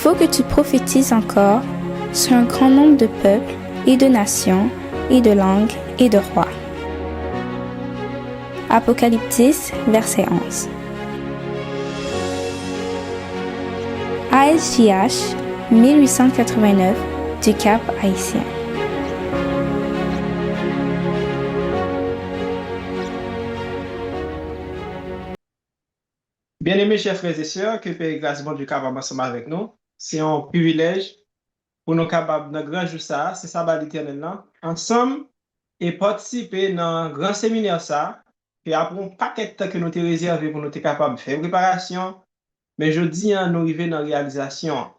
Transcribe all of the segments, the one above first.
faut que tu prophétises encore sur un grand nombre de peuples et de nations et de langues et de rois. Apocalypse 10, verset 11. ASJH 1889 du Cap Haïtien. Bien-aimés chers frères et sœurs, que Père et grâce bon Dieu capable ensemble avec nous. C'est un privilège pour nous capables de grand jour ça, c'est ça l'éternel là, ensemble et participer dans un grand séminaire ça, et après un paquet de temps que nous avons réservé pour nous être capables de faire préparation, mais je dis à nous arriver dans la réalisation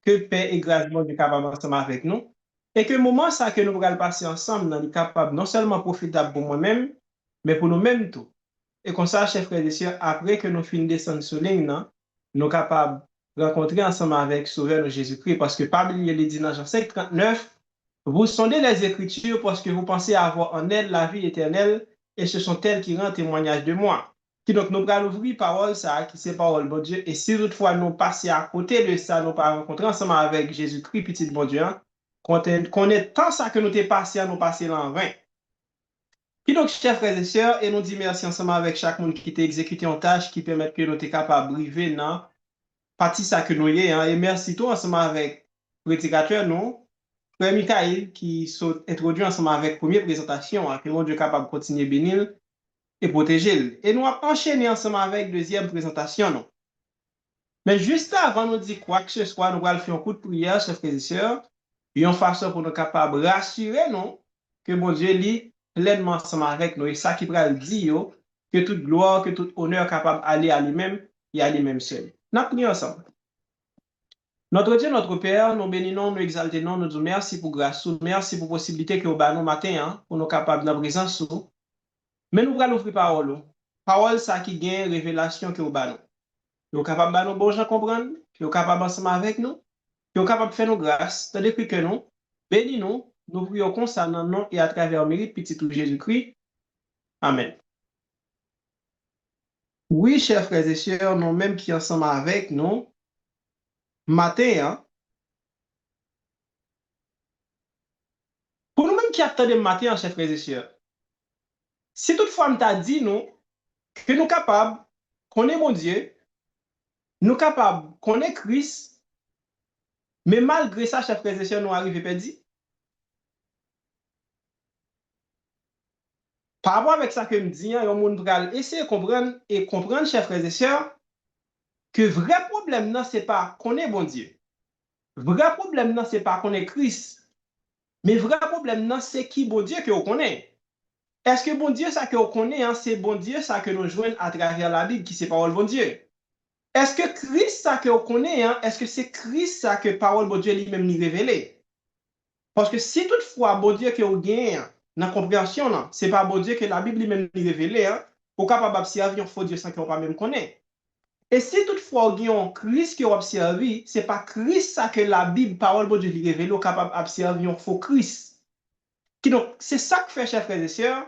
que Père et grâce bon Dieu capable ensemble avec nous, et que le moment ça que nous allons passer ensemble, nous sommes capables non seulement profitable pour moi-même, mais pour nous-mêmes tout. Et comme ça, chers frères et sœurs, après que nous finissons de descendre sur ligne, nous sommes capables de rencontrer ensemble avec Sauveur Jésus-Christ. Parce que, pas oublier les dit dans Jean 5,39, vous sondez les Écritures parce que vous pensez avoir en elles la vie éternelle, et ce sont elles qui rendent témoignage de moi. Qui donc nous allons ouvrir parole, ça, qui c'est parole, bon Dieu. Et si toutefois nous passons à côté de ça, nous pas rencontrer ensemble avec Jésus-Christ, petit bon Dieu, qu'on est tant ça que nous t'es passé à nous passer là en vain. Puis donc, chers frères et sœurs, et nous disons merci ensemble avec chaque monde qui t'a exécuté en tâche qui permet que nous sommes capables de briver dans partie ça que nous y est. Et merci tout ensemble avec le prédicateur, nous, Frère Michael, qui sont introduits ensemble avec la première présentation, que mon Dieu est capable de continuer à bénir et protéger. Et nous avons enchaîné ensemble avec la deuxième présentation. Non? Mais juste avant de nous dire quoi que ce soit, nous allons faire un coup de prière, chers frères et sœurs, et une façon pour nous capables de rassurer nous que mon Dieu lit pleinement ensemble avec nous. Et ça qui va le dire que toute gloire, que tout honneur capable d'aller à lui-même et à lui-même seul. Nous prions ensemble. Notre Dieu, notre Père, nous bénissons, nous exaltons, nous disons merci pour grâce, merci pour la possibilité que nous avons matin pour nous capables de présence. Mais nous allons ouvrir parole. Parole, ça qui gagne révélation que nous avons. Nous sommes capables de nous bon gens comprendre, nous sommes capables ensemble avec nous, nous sommes capables de faire nos grâces, depuis que nous, bénis-nous, nous prions comme ça dans le nom et à travers le mérite petit tout Jésus-Christ. Amen. Oui, chers frères et sœurs, nous-mêmes qui ensemble avec nous, matin, pour nous-mêmes qui attendons le matin, chers frères et sœurs, si toutefois on t'a dit nous, que nous sommes capables, qu'on est mon Dieu, nous sommes capables, qu'on est Christ, mais malgré ça, chers frères et sœurs, nous arrivons perdus. Par rapport avec ça que me dit, on va essayer de comprendre, chers frères et sœurs, que vrai problème, non, c'est pas qu'on est bon Dieu. Vrai problème, non, c'est pas qu'on est Christ. Mais vrai problème, non, c'est qui bon Dieu que on connaît. Est-ce que bon Dieu, ça que on connaît, hein, c'est bon Dieu, ça que nous jouons à travers la Bible, qui c'est parole bon Dieu? Est-ce que Christ, ça que on connaît, hein, est-ce que c'est Christ, ça que parole bon Dieu lui-même nous révélé? Parce que si toutefois, bon Dieu que on gagne, dans la compréhension, ce n'est pas bon Dieu que la Bible lui-même nous révélé, hein, pour capable d'observer un faux Dieu sans qu'on pas même connaît. Et si toutefois, il y a un Christ qui a observé, ce n'est pas Christ ça que la Bible, parole de Dieu, lui révèle, capable d'observer un faux Christ. Donc, c'est ça que fait, chers frères et sœurs,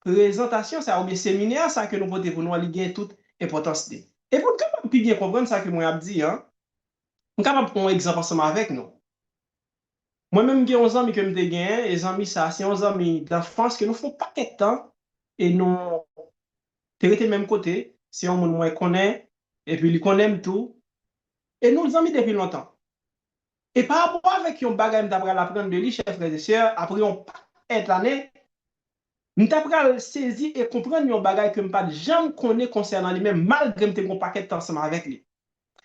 présentation, ça, ou bien séminaire, ça que nous votons pour nous, il gagne toute importance. Et pour capable bien comprendre ça que moi, je dit, hein, on est capable de prendre un exemple ensemble avec nous. Moi-même, j'ai 11 amis que je gagné, les amis, ça, c'est 11 amis d'enfance que nous font pas de temps, et nous, traiter le même côté, si on nous connaît, et puis il connaît tout, et nous, les amis depuis longtemps. Et par rapport avec un bagage d'après l'apprendre de lui, chers frères et sœurs, après on est année, nous avons saisi et comprendre un bagage que je ne jamais connaître concernant lui-même, malgré que je un paquet de temps ensemble avec lui.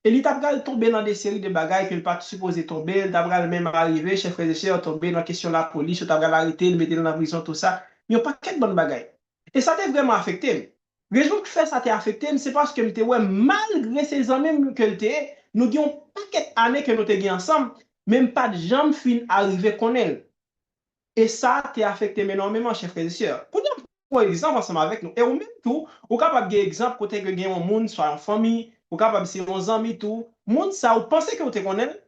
Et il t'a tombé dans des séries de bagages que ne pas supposé tomber, t'a même arrivé, chers frères et sœurs, tomber dans la question de la police, t'a arrêté, le mettre dans la prison, tout ça. Il y a un paquet de bonnes bagages. Et ça t'a vraiment affecté. La raison que fait ça t'a affecté, c'est parce que ouais, malgré ces années que t'es, nous avons un paquet d'années que nous avons ensemble, même pas de jambes fin arrivé qu'on elle. Et ça t'a affecté énormément, chers frères et sœurs. Pour exemple, ensemble avec nous. Et au même tout, ou capable de exemple côté que gagne un monde, soit en famille, ou capable de nos amis tout, monde ça, vous pensez que vous te connaissez,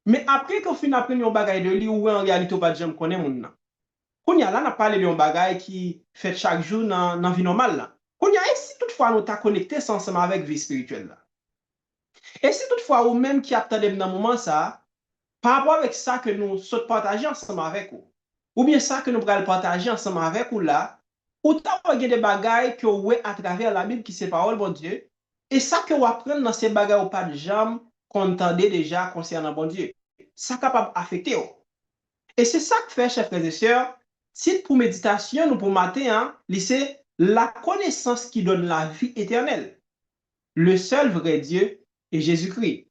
mais après que vous finissez apprendre un bagage de lui, ou en réalité, vous pas de jamais connaître monde. Quand y a là, on a parlé d'un bagage qui fait chaque jour dans la vie normale. Quand y a si toutefois nous t'a connecté ensemble avec vie spirituelle. Et si toutefois ou même qui attendait dans le moment ça, par rapport avec ça que nous sommes partagés ensemble avec vous, ou bien ça que nous allons partager ensemble avec vous là, autant il y a des bagailles que vous à travers la Bible qui c'est parole de Dieu, et ça que vous apprenez dans ces bagailles ou pas de jambes qu'on entendait déjà concernant bon Dieu. Ça capable d'affecter vous. Et c'est ça que fait, chers frères et sœurs, titre pour méditation, nous pour matin, hein, c'est la connaissance qui donne la vie éternelle. Le seul vrai Dieu est Jésus-Christ.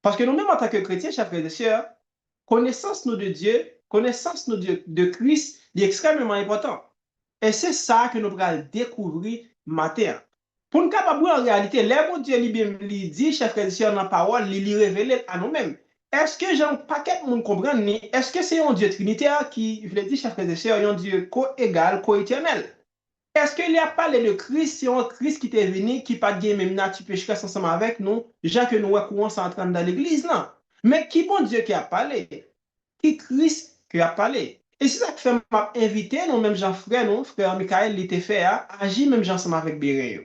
Parce que nous-mêmes, en tant que chrétiens, chers frères et sœurs, connaissance nous de Dieu, connaissance nous de Christ est extrêmement important. Et c'est ça que nous allons découvrir matin. Pour nous capables en réalité, les bon Dieu lui dit, chers frères et sœurs, dans la parole, il révèle à nous-mêmes. Est-ce que j'ai un paquet de monde comprendre? Est-ce que c'est un Dieu trinitaire qui, je l'ai dit, chers frères et sœurs, un Dieu co-égal, co-éternel? Est-ce qu'il y a parlé de Christ, c'est un Christ qui est venu, qui pas de même nature pécheresse ensemble avec nous, gens que nous commençons à entendre dans l'église, non? Mais qui bon Dieu qui a parlé? Qui Christ qui a parlé? Et c'est ça que fait m'a invité, nous même Jean frère, nous, frère Michael, il était fait à agir même ensemble avec Béréo.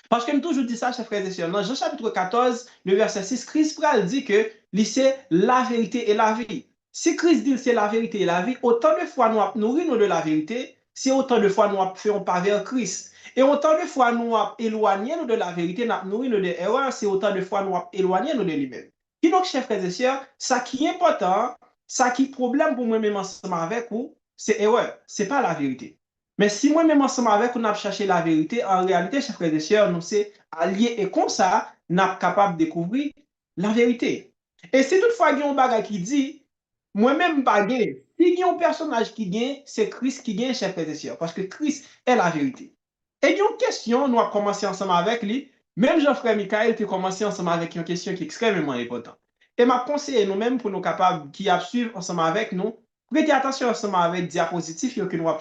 Parce que nous toujours dit ça, chers frères et sœurs, dans Jean chapitre 14, le verset 6, Christ dit que c'est la vérité et la vie. Si Christ dit que c'est la vérité et la vie, autant de fois nous nourrir de la vérité, c'est autant de fois nous faisons pas vers Christ. Et autant de fois nous éloigner de la vérité, nous nourrir de l'erreur, c'est autant de fois nous éloigner de lui-même. Et donc, chers frères et sœurs, ça qui est important, ça qui est problème pour moi-même ensemble avec vous, c'est erreur, c'est pas la vérité. Mais si moi-même ensemble avec nous avons cherché la vérité, en réalité, chers frères et sœurs, nous sommes alliés et comme ça, nous sommes capables de découvrir la vérité. Et si toutefois il y a un bagage qui dit, moi-même pas gain, si il y a un personnage qui gagne, c'est Christ qui gagne, chers frères et sœurs, parce que Christ est la vérité. Et il y a une question, nous avons commencé ensemble avec lui, même Jean-Frère Michael qui a commencé ensemble avec une question qui est extrêmement importante. Et m'a conseillé nous-mêmes pour nous capables qui suivre ensemble avec nous, prêtez attention ensemble avec diapositif que nous avons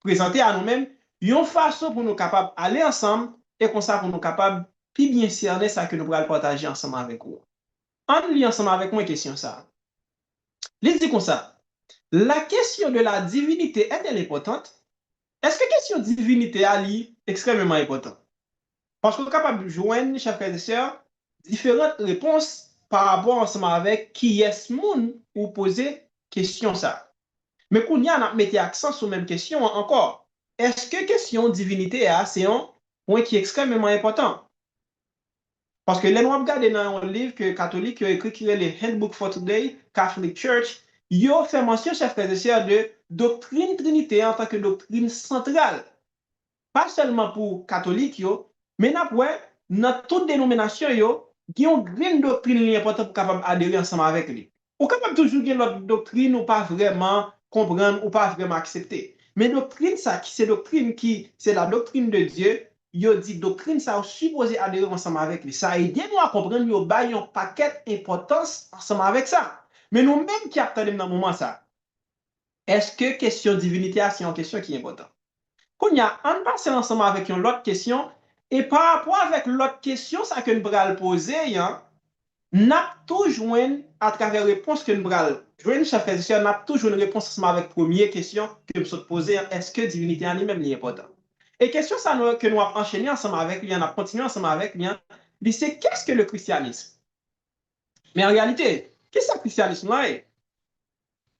présenté à nous-mêmes, une façon pour nous capables d'aller ensemble et comme ça pour nous capables puis bien cerner ça que nous allons partager ensemble avec vous. En lit ensemble avec moi question ça. Il dit comme ça. La question de la divinité est-elle importante? Est-ce que la question de divinité est extrêmement importante? Parce qu'on est capable de joindre, chers frères et sœurs, différentes réponses par rapport ensemble avec qui est ce monde ou poser question ça. Mais qu'on y a mis accent sur la même question encore. Est-ce que question divinité c'est un point qui est extrêmement important? Parce que les nous regardons dans un livre que catholique a écrit qui est le Handbook for Today, Catholic Church, il a fait mention, chers frères et sœurs, de doctrine trinité en tant que doctrine centrale. Pas seulement pour catholiques, mais dans toute dénomination, il y a une grande doctrine importante pour capable adhérer ensemble avec lui. Ou capable toujours gagner l'autre doctrine ou pas vraiment comprendre ou pas vraiment accepter. Mais doctrine ça, c'est doctrine qui, c'est la doctrine de Dieu, il dit doctrine ça supposé adhérer ensemble avec lui. Ça aide nous à comprendre, il y a un paquet d'importance ensemble avec ça. Mais nous-mêmes qui attendons dans le moment ça, est-ce que question divinité, c'est une question qui est importante? Qu'on y a, on passe ensemble avec une autre question, et par rapport avec l'autre question, ça que nous allons poser, n'a toujours à travers la réponse que nous allons jouer, chers frères et sœurs, n'a toujours une réponse ensemble avec la première question que nous sommes posée, est-ce que divinité en lui-même est important? Et question ça que nous avons enchaîné ensemble avec lui, on a continué ensemble avec lui, c'est qu'est-ce que le christianisme? Mais en réalité, qu'est-ce que le christianisme là est?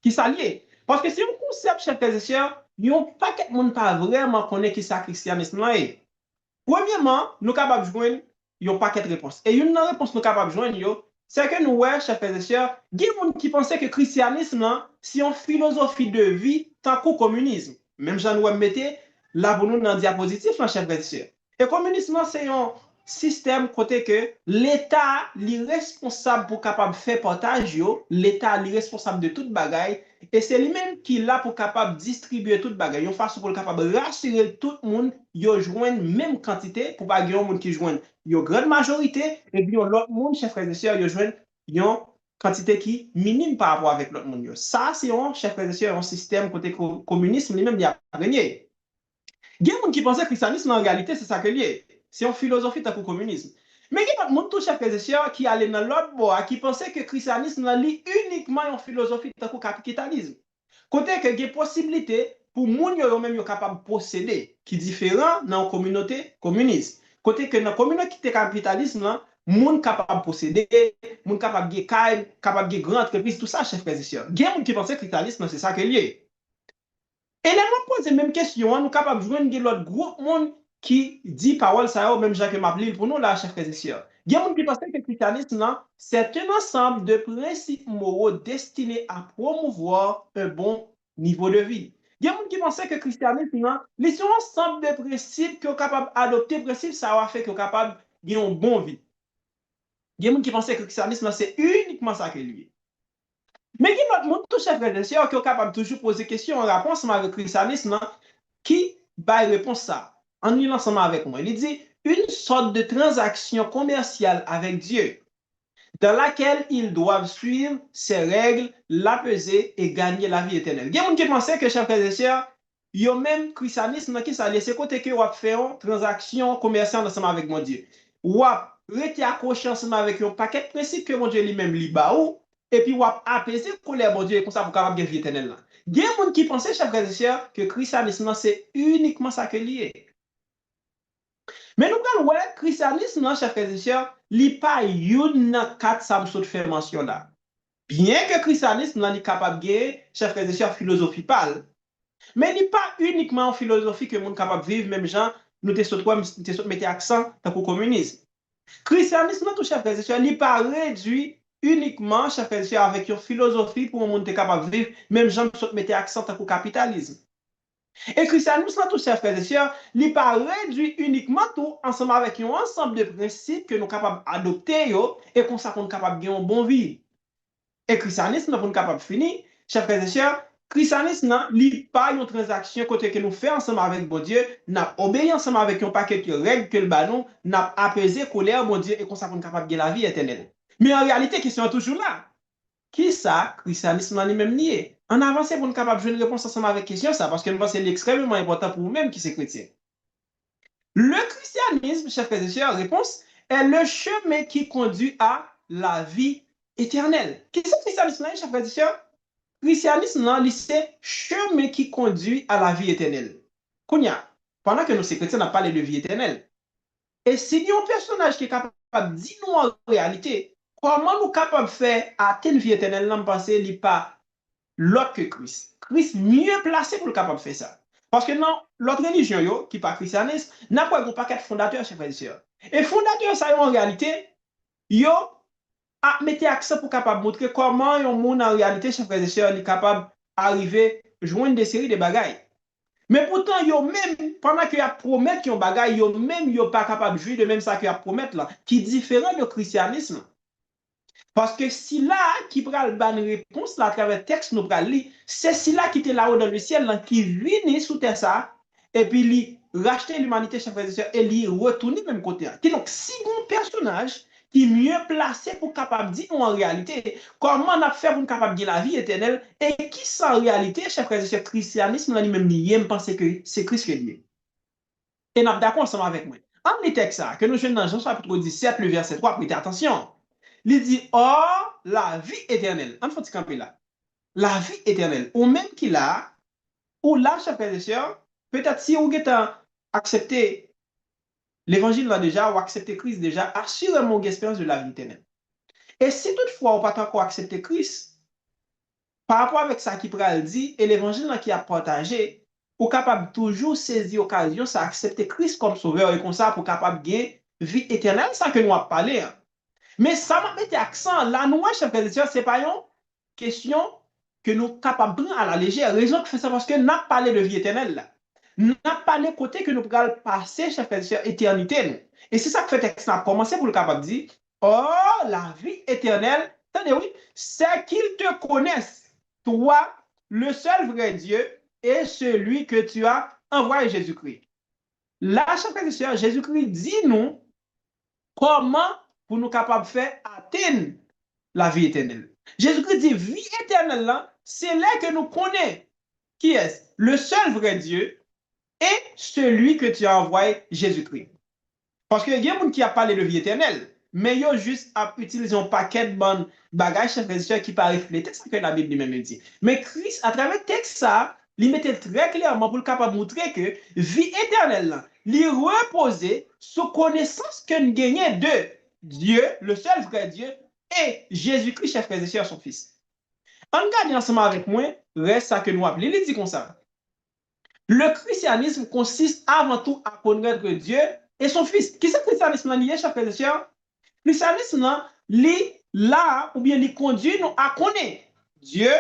Qui s'allie? Parce que c'est un concept, chers frères et sœurs, il n'y a pas de monde pas vraiment connaît qui ça le christianisme là est. Premièrement, nous sommes capables de joindre un paquet de réponses. Et une réponse que nous sommes capables de joindre, c'est que nous, chers frères et sœurs, il y a des gens qui pensaient que le christianisme, c'est une philosophie de vie tant qu'au communisme. Même si nous mettons là pour nous dans le diapositif, chers frères et sœurs. Et le communisme, c'est un système côté que l'État est responsable pour capable faire partage, l'État est responsable de toute bagaille. Et c'est lui-même qui est là pour capable distribuer toute bagaille. Une façon pour capable rassurer tout le monde, yo joindre même quantité pour pas grand monde qui joigne une grande majorité et puis l'autre monde chers frères et sœurs yo joindre une quantité qui minime par rapport avec l'autre monde. Ça c'est un chers frères et sœurs un système côté communisme lui-même il a gagné. Il y a des gens qui pensent que le christianisme en réalité c'est ça que lié. C'est une philosophie tant que communisme. Mais il y a d'autres gens tout chers frères et sœurs qui allaient dans l'autre bord qui pensaient que le christianisme est uniquement une philosophie tant que capitalisme. Côté que il y a possibilité pour moun yo même yo capable de posséder qui différent dans la communauté communiste. Côté que dans la communauté capitalisme, là, moun capable de posséder, moun capable de gagner, capable de grande entreprise, tout ça, chef frères et sœurs. Il y a moun qui pense que le capitalisme, c'est ça que lié. Et là, on pose la même question, nous sommes capables de joindre l'autre groupe monde qui dit parole, ça, même Jacques Maplil, pour nous, là, chers frères et sœurs. Il y a des gens qui pensent que le christianisme, c'est un ensemble de principes moraux destinés à promouvoir un bon niveau de vie. Il y a des gens qui pensent que le christianisme, c'est un ensemble de principes qui sont capables d'adopter, principes, ça va faire qu'ils sont capables de une bonne vie. Il y a des gens qui pensent que le christianisme, c'est uniquement ça qui est lié. Mais il y a d'autres monde, tout chef frères et sœurs, qui est capable de toujours poser des questions en rapport avec le christianisme, qui va répondre ça en lui ensemble avec moi. Il dit une sorte de transaction commerciale avec Dieu dans laquelle ils doivent suivre ses règles, la peser et gagner la vie éternelle. Il y a des gens qui pensent que, chers frères et sœurs, il y a même christianisme qui s'allie, c'est côté que vous faites une transaction commerciale ensemble avec mon Dieu. Vous restez accroché ensemble avec un paquet de principes que mon Dieu lui-même lui ou et puis vous apaiser colère mon Dieu et comme ça vous capable de vie éternelle. Il y a des gens qui pensent, chers frères et sœurs, que le christianisme c'est uniquement ça que lié. Mais nous allons voir le christianisme, chers frères et sœurs, il n'y a pas une quatre samsons de faire mention là. Bien que le christianisme est capable de gagner, chers frères et sœurs, philosophie parle. Mais il n'est pas uniquement en philosophie que nous sommes capables de vivre, même gens, nous mettons accent dans le communisme. Le christianisme, tout chers frères et sœurs, il n'est pas réduit uniquement, chers frères et sœurs, avec une philosophie pour nous être capable de vivre, même gens mettons accent dans le capitalisme. Et le christianisme, tout chers frères et sœurs, il n'est pas réduit uniquement tout ensemble avec un ensemble de principes que nous sommes capables d'adopter et qu'on soit capable de gagner une bonne vie. Et le christianisme, nous sommes capables de finir, chers frères et sœurs, christianisme n'est pas une transaction côté que nous faisons ensemble avec bon Dieu, nous obéissons ensemble avec un paquet de règles que le banon, nous apaisé colère bon Dieu et qu'on soit capable de gagner la vie éternelle. Mais en réalité, la question est toujours là. Qui ça, christianisme dans les mêmes liés? En avance, pour nous capable de jouer une réponse ensemble avec la question, ça, parce que nous pensons que c'est extrêmement important pour vous-même qui c'est chrétien. Le christianisme, chers frères et sœurs, réponse, est le chemin qui conduit à la vie éternelle. Qu'est-ce que le christianisme, chers frères et sœurs? Le christianisme, c'est le chemin qui conduit à la vie éternelle. Kounya, pendant que nous, ces chrétiens, on parlé de vie éternelle. Et s'il y a un personnage qui est capable de dire nous en réalité, comment nous sommes capables de faire atteindre la vie éternelle, nous pensons qu'il n'est pas l'autre que Christ. Christ mieux placé pour le capable de faire ça. Parce que dans l'autre religion, qui n'est pas christianisme, n'a pas un paquet de fondateurs, chers frères et sœurs. Et fondateurs, ça, en réalité, ils mettent accent pour capable montrer comment un monde en réalité, chers frères et sœurs, est capable d'arriver à joindre des séries de bagailles. Mais pourtant, yo même, pendant qu'il y a promettre qu'il y a bagaille, yo même, yo pas capable de jouer de même ça qu'il y a promettre là, qui est différent du christianisme. Parce que si là, qui prend le ban réponse là, à travers le texte, nous prenons lire, c'est si là qui était là-haut dans le ciel, là, qui vient sous terre ça, et puis il racheter l'humanité, chers frères et sœurs, et il retourne même côté. Donc, si bon personnage qui est mieux placé pour capable dire en réalité comment on a fait pour capable dire la vie éternelle et qui sans réalité, chers frères et sœurs, christianisme, là, lui-même, il pense que c'est Christ qui est lié. Et nous sommes d'accord ensemble avec moi. En les textes, que nous jouons dans Jean chapitre 17, le verset 3, prêtez attention. Il dit, or, la vie éternelle. On faut camper là. La vie éternelle. Ou même qu'il a, ou là, chers frères et sœurs, peut-être si vous avez accepté l'évangile là déjà, ou accepté Christ déjà, assurément vous espérance de la vie éternelle. Et si toutefois vous n'avez pas encore accepté Christ, par rapport avec ça qui pral dit, et l'évangile là qui a partagé, vous êtes capable toujours saisir l'occasion, ça accepter Christ comme sauveur et comme ça pour capable gagner vie éternelle, ça que nous avons parlé. Mais ça m'a mis accent là, nous, chers frères et sœurs, ce n'est pas une question que nous sommes capables de prendre à la légère. Raison que fait ça parce que nous avons parlé de vie éternelle là. Nous avons parlé côté que nous pouvons passer, chers frères et sœurs, éternité. Et c'est ça que fait texte a commencé pour le capable de dire, oh, la vie éternelle, attendez, oui, c'est qu'ils te connaissent, toi, le seul vrai Dieu, et celui que tu as envoyé Jésus-Christ. Là, chers frères et sœurs, Jésus-Christ dit nous comment pour nous capables de faire atteindre la vie éternelle. Jésus-Christ dit, vie éternelle, là, c'est là que nous connaissons qui est le seul vrai Dieu et celui que tu as envoyé, Jésus-Christ. Parce qu'il y a des gens qui a parlé de vie éternelle, mais ils ont juste utilisé un paquet de bonnes bagages, chers frères et sœurs, qui pas refléter ce que la Bible lui-même dit. Mais Christ, à travers le texte, ça, il mettait très clairement pour le capable montrer que vie éternelle, il reposait sur connaissance que nous gagnons de Dieu, le seul vrai Dieu, et Jésus-Christ, chers frères et sœurs, son Fils. En regardant ensemble avec moi, reste ça que nous appelons. Il dit comme ça. Le christianisme consiste avant tout à connaître Dieu et son Fils. Qui c'est le christianisme lié, chers frères et sœurs? Le christianisme, là, ou bien il conduit nous à connaître Dieu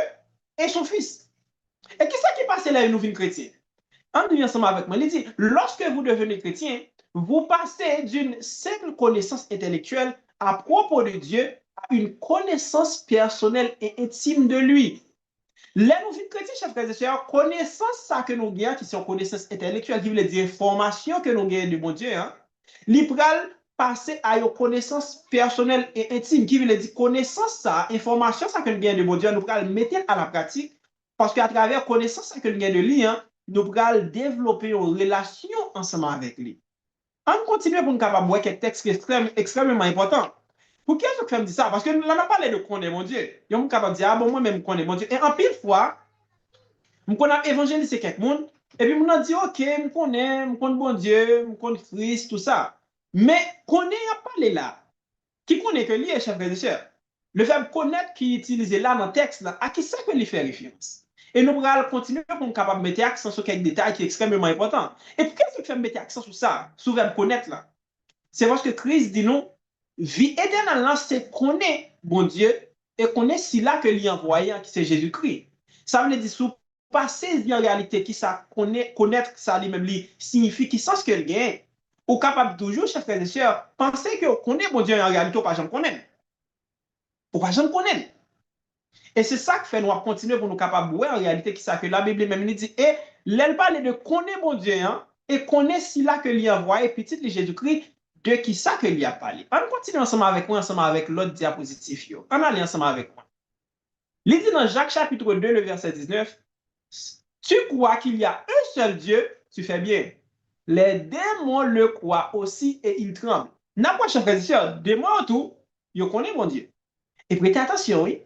et son Fils. Et qu'est-ce qui passe là, nous vîmes chrétiens? En nous ensemble avec moi, il dit, lorsque vous devenez chrétien, vous passez d'une simple connaissance intellectuelle à propos de Dieu à une connaissance personnelle et intime de lui. Là, nous vîmes chrétiens, chers frères et sœurs, connaissance ça que nous gagnons, qui sont connaissance intellectuelle, qui veut dire information que nous gagnons de mon Dieu, hein, l'ipral passer à une connaissance personnelle et intime, qui veut dire connaissance ça, information ça que nous gagnons de mon Dieu, nous allons mettre à la pratique, parce qu'à travers connaissance ça que nous gagnons de lui, hein, nous allons développer une relation ensemble avec lui. On continue pour nous capables voir quelques textes extrêmement importants. Pour qui est-ce que je dis ça? Parce que nous avons parlé de connaître mon Dieu. Et on est capable de dire, ah bon, moi-même, je connais mon Dieu. Et en pile fois, je connais évangéliser quelqu'un, et puis on dit, ok, je connais bon Dieu, je connais Christ, tout ça. Mais connaît à parler là. Qui connaît que lui est chef de sœurs? Le verbe connaître qui est utilisé là dans le texte, là, à qui ça que lui fait référence? Et nous allons continuer pour nous capable de mettre accent sur quelques détails qui sont extrêmement importants. Et pourquoi est-ce que tu mettre accent sur ça, sur le verbe connaître là? C'est parce que Christ dit nous, vie éternelle là, c'est connaître bon Dieu et connaître si là que lui envoyé, qui c'est Jésus-Christ. Ça veut dire, sous pas saisir en réalité qui ça connaître ça lui-même signifie qui sens que le gain. Ou capable toujours, chers frères et sœurs, penser que connaît bon Dieu en réalité, ou pas j'en connais. Ou pas j'en connais. Et c'est ça que fait nous continuer pour nous capables de voir en réalité qui ça que la Bible même dit. Et l'elle parle de connaître bon Dieu, hein, et connaître si là que lui envoyé petit Jésus-Christ, de qui ça que lui a parlé. On continue ensemble avec moi, ensemble avec l'autre diapositive. Yo. On allait ensemble avec moi. Il dit dans Jacques chapitre 2, le verset 19, tu crois qu'il y a un seul Dieu, tu fais bien. Les démons le croient aussi et ils tremblent. N'a pas, chers frères et sœurs, démons tout, ils connaissent mon Dieu. Et prêtez attention, oui,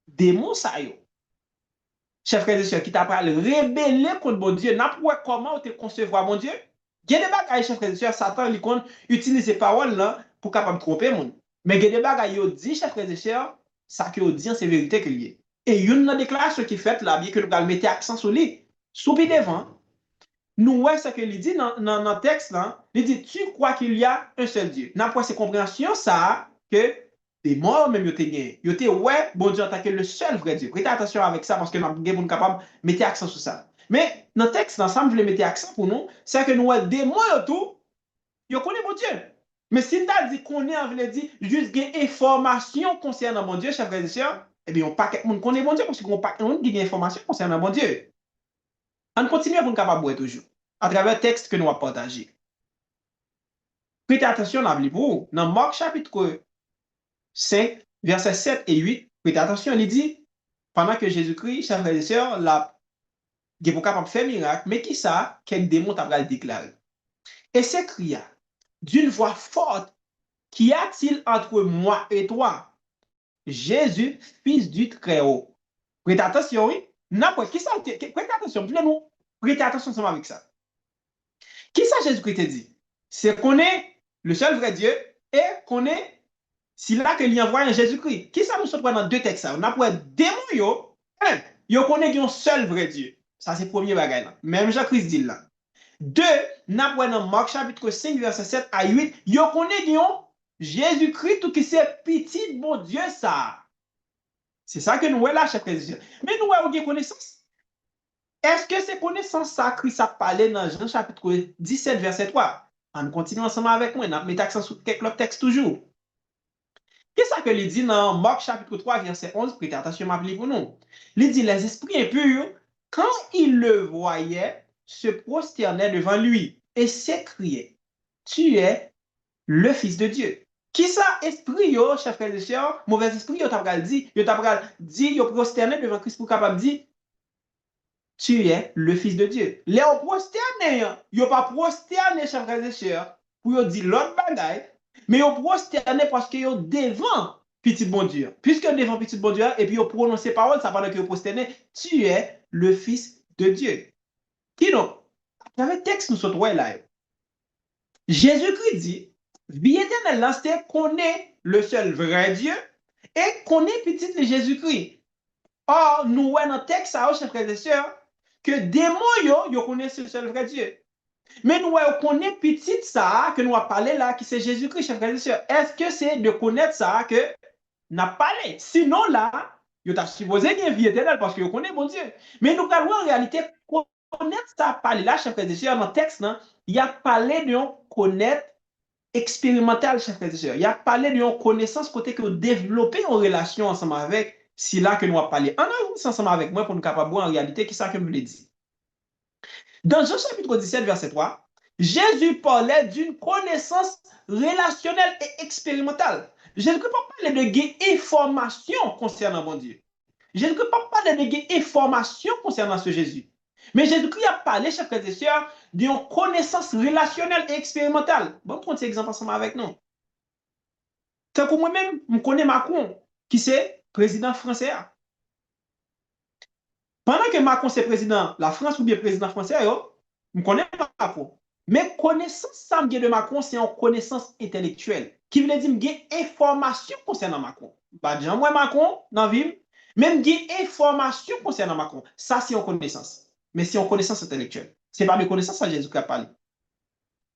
démons ça, yo. Chers frères et sœurs, qui t'a parlé rébeller contre mon Dieu, n'a pas comment te concevoir mon Dieu. Il y a des bagages, chers frères et sœurs, Satan, il utilise ces paroles là pour capable tromper mon. Mais il y a des bagages, il dit, chers frères et sœurs, ça que dit, c'est vérité qu'il y a. Et il y a une déclaration qui est faite là, bien que nous allons mettre accent sur lui, sous pied devant. Nous voyons ce qu'il dit dans le texte là. Il dit, tu crois qu'il y a un seul Dieu. N'a pas cette compréhension ça que des morts même yo te gagné. Yo te ouais, bon Dieu attaqué le seul vrai Dieu. Prêtez attention avec ça parce que nous sommes capables de mettre accent sur ça. Mais dans le texte ensemble, je voulais mettre accent pour nous, c'est que nous avons des morts tout, yo connaît mon Dieu. Mais si tu as dit qu'on est, on veut dire juste des informations concernant mon Dieu, chers frères et sœurs, eh bien, on pas quelqu'un connaît mon Dieu parce qu'on pas quelqu'un qui a des informations concernant mon Dieu. On continue pour nous capables toujours à travers le texte que nous avons partagé. Prêtez attention à vous. Dans Marc chapitre 5, versets 7 et 8, prêtez attention, il dit, pendant que Jésus-Christ, chers frères et sœurs, il est capable de faire miracle, mais qui ça, quel démon t'a déclaré? Et s'écria d'une voix forte, qu'y a-t-il entre moi et toi? Jésus, fils du Très-Haut. Prêtez attention, oui. N'importe qui ça, prêtez attention, nous prêtez attention ensemble avec ça. Qui ça Jésus-Christ te dit? C'est qu'on est le seul vrai Dieu et qu'on est si là que lui envoie un Jésus-Christ. Qui ça nous se dans deux textes? On a pour démon yo connaît un seul vrai Dieu. Ça c'est le premier bagage là. Même Jean-Christ dit là. Deux, n'a pas dans Marc chapitre 5 verset 7 à 8, yo connaît Jésus-Christ tout qui c'est petit bon Dieu ça. C'est ça que nous voyons là, chers frères et sœurs. Mais nous avons une connaissance. Est-ce que c'est connaissance ça Christ a parlé dans Jean chapitre 17 verset 3? On continue ensemble avec moi, on met accent sur quelques textes toujours. Qu'est-ce que il dit dans Marc chapitre 3 verset 11? Prêtez attention à pour nous. Il dit les esprits impurs, quand ils le voyaient, se prosternaient devant lui et s'écriaient, tu es le Fils de Dieu. Qui ça esprit yo, chers frères et sœurs, mauvais esprit yo t'a dit, yo prosterné devant Christ pour capable dire tu es le Fils de Dieu. Les prosterné, yo pas prosterné, chers frères et sœurs, pour yo dire l'autre bagaille, mais yo prosterné parce que yo devant petit bon Dieu. Puisque devant petit bon Dieu, et puis yo prononce parole, ça parle que yo prosterné, tu es le Fils de Dieu. Qui donc? Dans le texte, nous sommes là. Jésus-Christ dit, vie éternelle, là, c'est connaît le seul vrai Dieu et connaît petit de Jésus-Christ. Or, nous voyons dans le texte, chers frères et sœurs, que démons, yo connaissent le seul vrai Dieu. Mais nous connaissons petit ça que nous avons parlé là, qui c'est Jésus-Christ, chers frères et sœurs. Est-ce que c'est de connaître ça que n'a parlé? Sinon là, vous avez supposé qu'il y ait vie éternelle parce que vous connaissez bon Dieu. Mais nous allons en réalité connaître ça parler là, chers frères et sœurs, dans le texte, il y a parlé de connaître expérimental, chers frères et sœurs. Il y a parlé de connaissance côté que vous développez en relation ensemble avec, c'est là que nous avons parlé. En avance ensemble avec moi pour nous capables en réalité, qui ça que je vous l'ai dit. Dans Jean chapitre 17, verset 3, Jésus parlait d'une connaissance relationnelle et expérimentale. Je ne peux pas parler de information concernant mon Dieu. Je ne peux pas parler de information concernant ce Jésus. Mais Jésus-Christ a parlé, chers frères et sœurs, d'une connaissance relationnelle et expérimentale. Bon, prendre cet exemple ensemble avec nous. Tant que moi-même, je connais Macron, qui c'est président français. Pendant que Macron c'est président la France ou bien président français, je connais Macron. Mais connaissance ça de Macron, c'est une connaissance intellectuelle. Qui veut dire que j'ai information concernant Macron. Bah, déjà, moi, Macron, dans la ville, même j'ai information concernant Macron. Ça, c'est une connaissance. Mais c'est une connaissance intellectuelle. Ce n'est pas de connaissance à Jésus qui a parlé.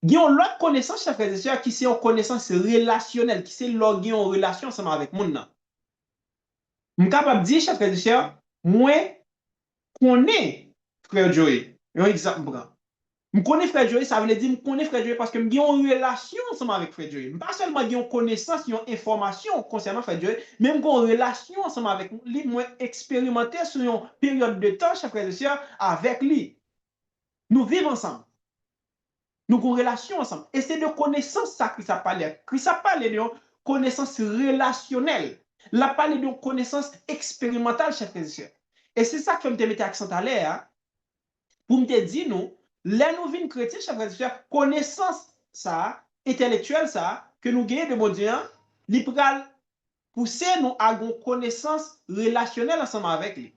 Il y a une autre connaissance, chers frères et sœurs, qui c'est une connaissance relationnelle, qui c'est loguer en relation ensemble avec le monde. Je suis capable de dire, chers frères et sœurs, moi, connais frère Joey. Un exemple. Je connais frère Joey, ça veut dire que je connais frère Joey parce que j'ai une relation ensemble avec frère Joey. Pas seulement j'ai une connaissance, j'ai une information concernant frère Joey, même j'ai une relation ensemble avec lui, moi expérimenté sur une période de temps, chers frères et sœurs, avec lui. Nous vivons ensemble. Nous avons une relation ensemble. Et c'est de connaissance ça que ça parle. Que ça parle de connaissance relationnelle. La parle de connaissance expérimentale, chers frères et sœurs. Et c'est ça que je me mettre accent à l'air. Pour me dire, nous, là, nous vîmes chrétiens, chers frères et sœurs, connaissance ça, intellectuelle ça, que nous gagnons de mon Dieu, il peut pousser nous à une connaissance relationnelle ensemble avec lui.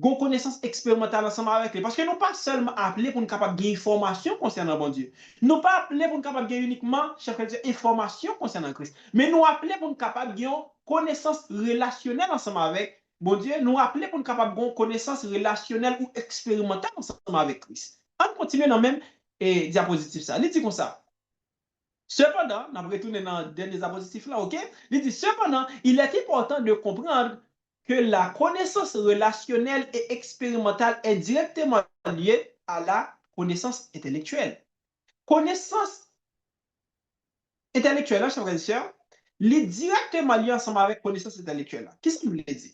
Une connaissance expérimentale ensemble avec lui. Parce que nous pas seulement appelés pour nous capables de gagner information concernant bon Dieu. Nous pas appelés pour nous capables de gagner uniquement, chers frères et sœurs, information concernant Christ. Mais nous appelés pour nous capables de gagner connaissance relationnelle ensemble avec bon Dieu, nous appelons pour nous capables de connaissance relationnelle ou expérimentale ensemble avec Christ. On continue dans le même diapositive ça. Il dit comme ça. Cependant, on va retourner dans le dernier diapositive là, ok? Il dit cependant, il est important de comprendre que la connaissance relationnelle et expérimentale est directement liée à la connaissance intellectuelle. Connaissance intellectuelle, chers frères et sœurs, est directement liée ensemble avec connaissance intellectuelle. Qu'est-ce que vous voulez dire?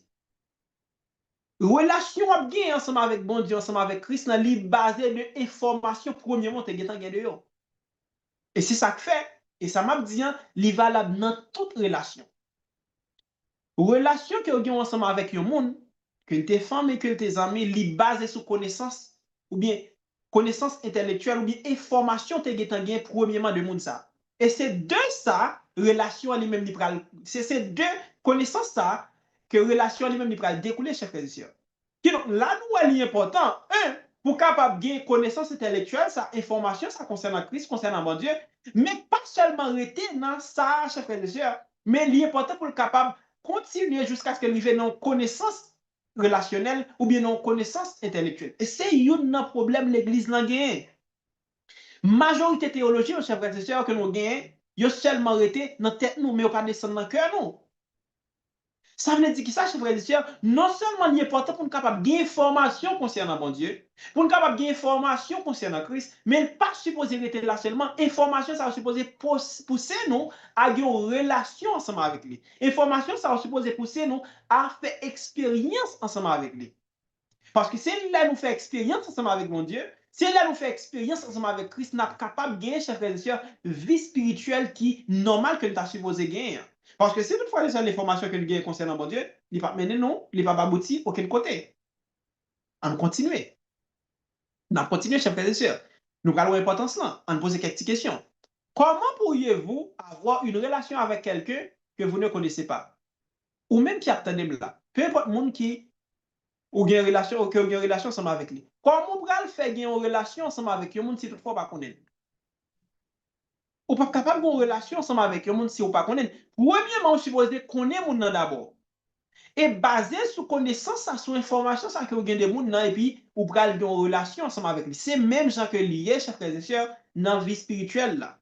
Relation à bien ensemble avec bon Dieu, ensemble avec Christ, est basée de informations premièrement te getan gen de yo. Et c'est ça que fait, et ça m'a dit, il est valable dans toute relation. Relation que vous avez ensemble avec un monde, que tes femmes et que tes amis, il est basé sur connaissance, ou bien connaissance intellectuelle, ou bien information te getan gen premièrement de monde ça. Et c'est de ça, relation à lui-même, c'est ces deux connaissances ça, que relation lui-même il va découler, chers frères et sœurs. Donc, là, nous, il est important, pour capable de gagner connaissance intellectuelle, ça, information, ça concerne Christ, concerne mon Dieu, mais pas seulement rester dans ça, chers frères et sœurs, mais il est important pour le capable continuer jusqu'à ce qu'il arrive dans connaissance relationnelle ou bien dans connaissance intellectuelle. Et c'est un problème l'Église n'a gagné. Majorité théologique, chers frères et sœurs, que nous gagnons, il a seulement resté dans la tête nous, mais il pas descendre dans le cœur nous. Ça veut dire que ça, chers frères et sœurs, non seulement il est important pour nous capable de gagner information concernant bon Dieu, pour nous capable de gagner information concernant Christ, mais il n'est pas supposé rester là seulement. Information, ça va supposer pousser nous à avoir une relation ensemble avec lui. Information, ça va supposer pousser nous à faire expérience ensemble avec lui. Parce que si là nous fait expérience ensemble avec mon Dieu, si là nous fait expérience ensemble avec Christ, nous sommes capables de gagner, chers frères et sœurs, vie spirituelle qui est normale que nous sommes supposé gagner. Parce que si toutefois les seules informations que nous gagnons concernant mon Dieu, il ne va pas mener nous, il ne va pas aboutir aucun côté. On continue. On continue, chers frères et sœurs. Nous avons l'importance là. On pose quelques questions. Comment pourriez-vous avoir une relation avec quelqu'un que vous ne connaissez pas? Ou même qui attendait là. Peu importe le monde qui ou une relation ensemble avec lui. Comment pral faire une relation ensemble avec un monde si toutefois pas connaître? Ou pas capable de relation ensemble avec un monde si ou pas connaître. Premièrement, on suppose connaître monde d'abord. Et basé sur connaissance, sur information, ça que vous avez des monde et puis ou pral une relation ensemble avec lui. C'est même ça que lié, chers frères et sœurs, dans la vie spirituelle là.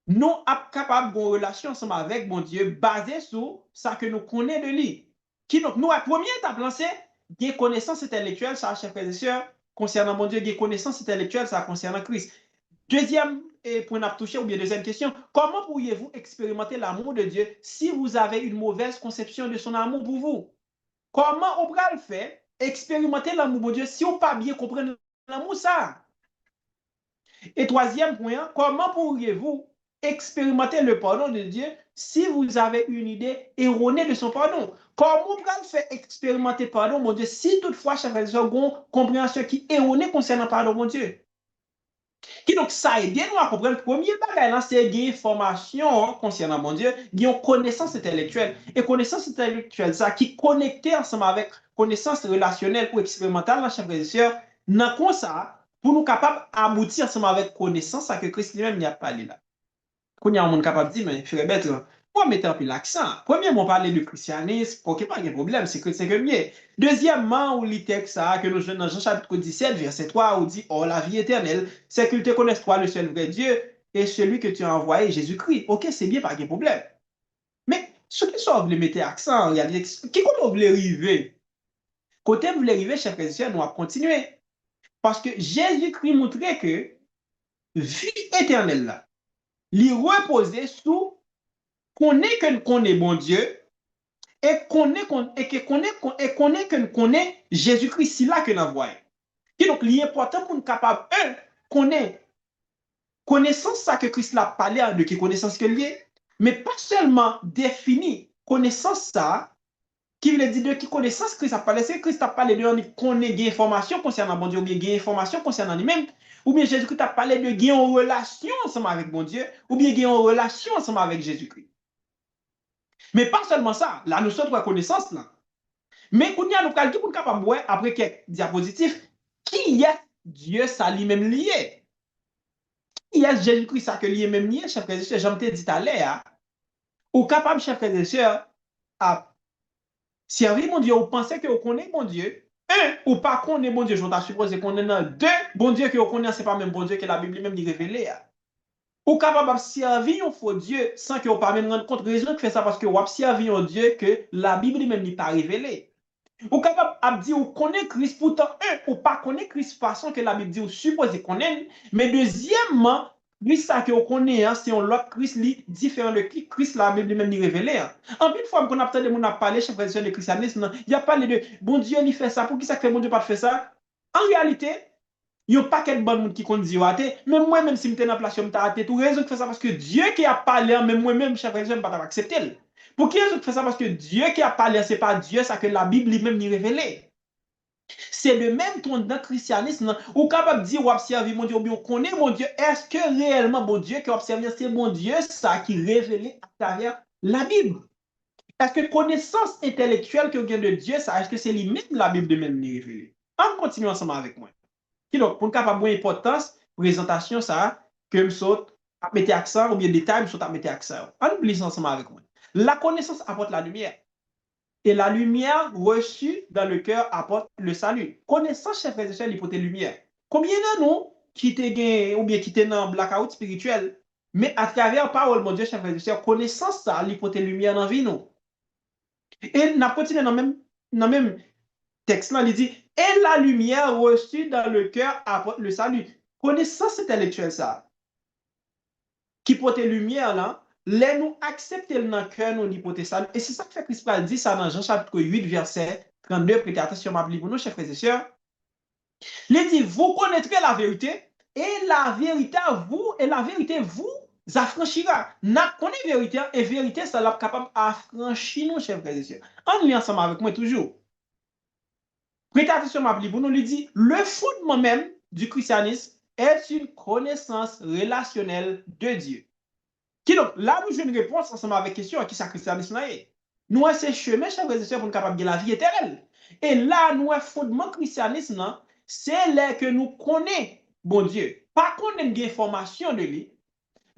Nous sommes capables de relation ensemble avec mon Dieu basé sur ça que nous connaissons de lui. Qui donc, nous, la première étape, c'est des connaissances intellectuelles, ça, chers frères et sœurs, concernant mon Dieu, des connaissances intellectuelles, ça concernant Christ. Deuxième point à toucher, ou bien deuxième question, comment pourriez-vous expérimenter l'amour de Dieu si vous avez une mauvaise conception de son amour pour vous? Comment on peut le faire, expérimenter l'amour de Dieu si on ne pas bien comprendre l'amour ça? Et troisième point, comment pourriez-vous expérimenter le pardon de Dieu si vous avez une idée erronée de son pardon? Comment on peut faire expérimenter le pardon, mon Dieu, si toutefois chaque personne a une compréhension qui est erronée concernant le pardon, mon Dieu? Qui donc ça aide nous à comprendre le premier bagage, c'est une information concernant mon Dieu, une connaissance intellectuelle. Et connaissance intellectuelle, ça qui connecté ensemble avec connaissance relationnelle ou expérimentale, chers frères et sœurs, dans ça, pour nous capables d'aboutir ensemble avec connaissance à que Christ lui-même n'y a pas là. Quand il y a un monde capable de dire, mais frère bête, pourquoi mettre un peu l'accent? Premièrement, parler de christianisme, pour qu'il n'y ait pas de problème, c'est que mieux. Deuxièmement, on lit texte que nous dans Jean chapitre 17, verset 3, où dit, oh, la vie éternelle, c'est qu'ils te connaissent toi, le seul vrai Dieu, et celui que tu as envoyé, Jésus-Christ. Ok, c'est bien, pas de problème. Mais, ce qui sont voulu mettre accent, regardez, qui qu'on voulait arriver? Côté vous voulez arriver, chers frères et sœurs, nous allons continuer. Parce que Jésus-Christ montrait que vie éternelle, là, lui reposer sous qu'on est que nous connaît bon Dieu et qu'on est que nous connaît Jésus-Christ, c'est là que nous voyons. Et donc, l'important pour nous capable, un, connaître connaissance ça que Christ l'a parlé de qui connaissance que lié, mais pas seulement définir connaissance ça, qui veut dire de qui connaissance Christ a parlé, c'est Christ a parlé de connaître des informations concernant bon Dieu, ou bien des informations concernant lui-même, ou bien Jésus-Christ a parlé de gagner en relation ensemble avec bon Dieu, ou bien gagner en relation ensemble avec Jésus-Christ. Mais pas seulement ça, la notion de reconnaissance là. Mais qu'on y a nous calcul pour capable voir après quelques diapositives qui est Dieu ça lui-même lié. Qui est Jésus-Christ ça que lui-même lié, chers frères et sœurs, j'en t'ai dit à l'air. Ou capable, chers frères et sœurs, à servir mon Dieu, ou penser que vous connaissez mon Dieu. Un, ou pas connaître bon Dieu, je vais supposer qu'on est dans deux, bon Dieu que vous connaissez, c'est pas même bon Dieu que la Bible même dit révélé. Ou capable de servir un faux Dieu sans que vous pas même rendre compte raison que fait ça parce que vous servir un Dieu que la Bible même n'est pas révélé. Ou capable de dire ou connaît Christ pourtant un ou pas connaît Christ façon que la Bible dit ou suppose connaître, mais deuxièmement Christ ça que vous connaît c'est un autre Christ li différent de Christ la Bible même n'est révélé. En une fois qu'on a entendu mon a parlé chef frère de christianisme, il y a parlé de bon Dieu il fait ça pour qui ça fait bon Dieu pas faire ça. En réalité, il y a pas quel bon monde qui compte dire athée, même moi même si je suis en place je suis athée, tout raison que fait ça parce que Dieu qui a parlé même moi-même chef frère je ne pas accepter. Pour qui raison que fait ça parce que Dieu qui a parlé c'est pas Dieu ça que la Bible lui-même n'y révélé. C'est le même ton dans le christianisme ou capable de dire ou observer mon Dieu ou bien on connaît mon Dieu, est-ce que réellement mon Dieu qui observe c'est mon Dieu ça qui révélé à travers la Bible? Est-ce que connaissance intellectuelle que vient de Dieu ça est-ce que c'est lui-même la Bible de même révélée? On continue ensemble avec moi. Qui donc, pour ne pas avoir importance, présentation, ça, que je saute à mettre accent, ou bien détail, je saute à mettre accent. On oublie ensemble avec moi. La connaissance apporte la lumière. Et la lumière reçue dans le cœur apporte le salut. Connaissance, chef frères et sœurs, l'hypothèse lumière. Combien de nous qui étaient ou bien qui étaient dans blackout spirituel, mais à travers parole, mon Dieu, chef frères et sœurs, connaissance, ça, l'hypothèse lumière dans la vie, nous. Et nous continuons dans le même texte là, il dit, et la lumière reçue dans le cœur apporte le salut. Connaissance intellectuelle, ça, qui porte lumière là, les nous accepter dans le cœur, nous porter salut. Et c'est ça que fait Christ dit ça dans Jean chapitre 8, verset 32, prêtez attention, m'appeler pour nous, chers frères et sœurs. Il dit, vous connaîtrez la vérité, et la vérité vous affranchira. N'a connaît vérité, et vérité, ça l'a capable d'affranchir nous, chers frères et sœurs. On lit ensemble avec moi toujours. Prêtez attention, ma Bible, nous dit, le fondement même du christianisme est une connaissance relationnelle de Dieu. Qui donc, là, nous avons une réponse ensemble avec la question à qui ça christianisme est. Nous avons ces chemins, chers frères et sœurs, pour nous capables de la vie éternelle. Et là, nous avons fondement christianisme, c'est là que nous connaissons bon Dieu. Pas qu'on ait une information de lui,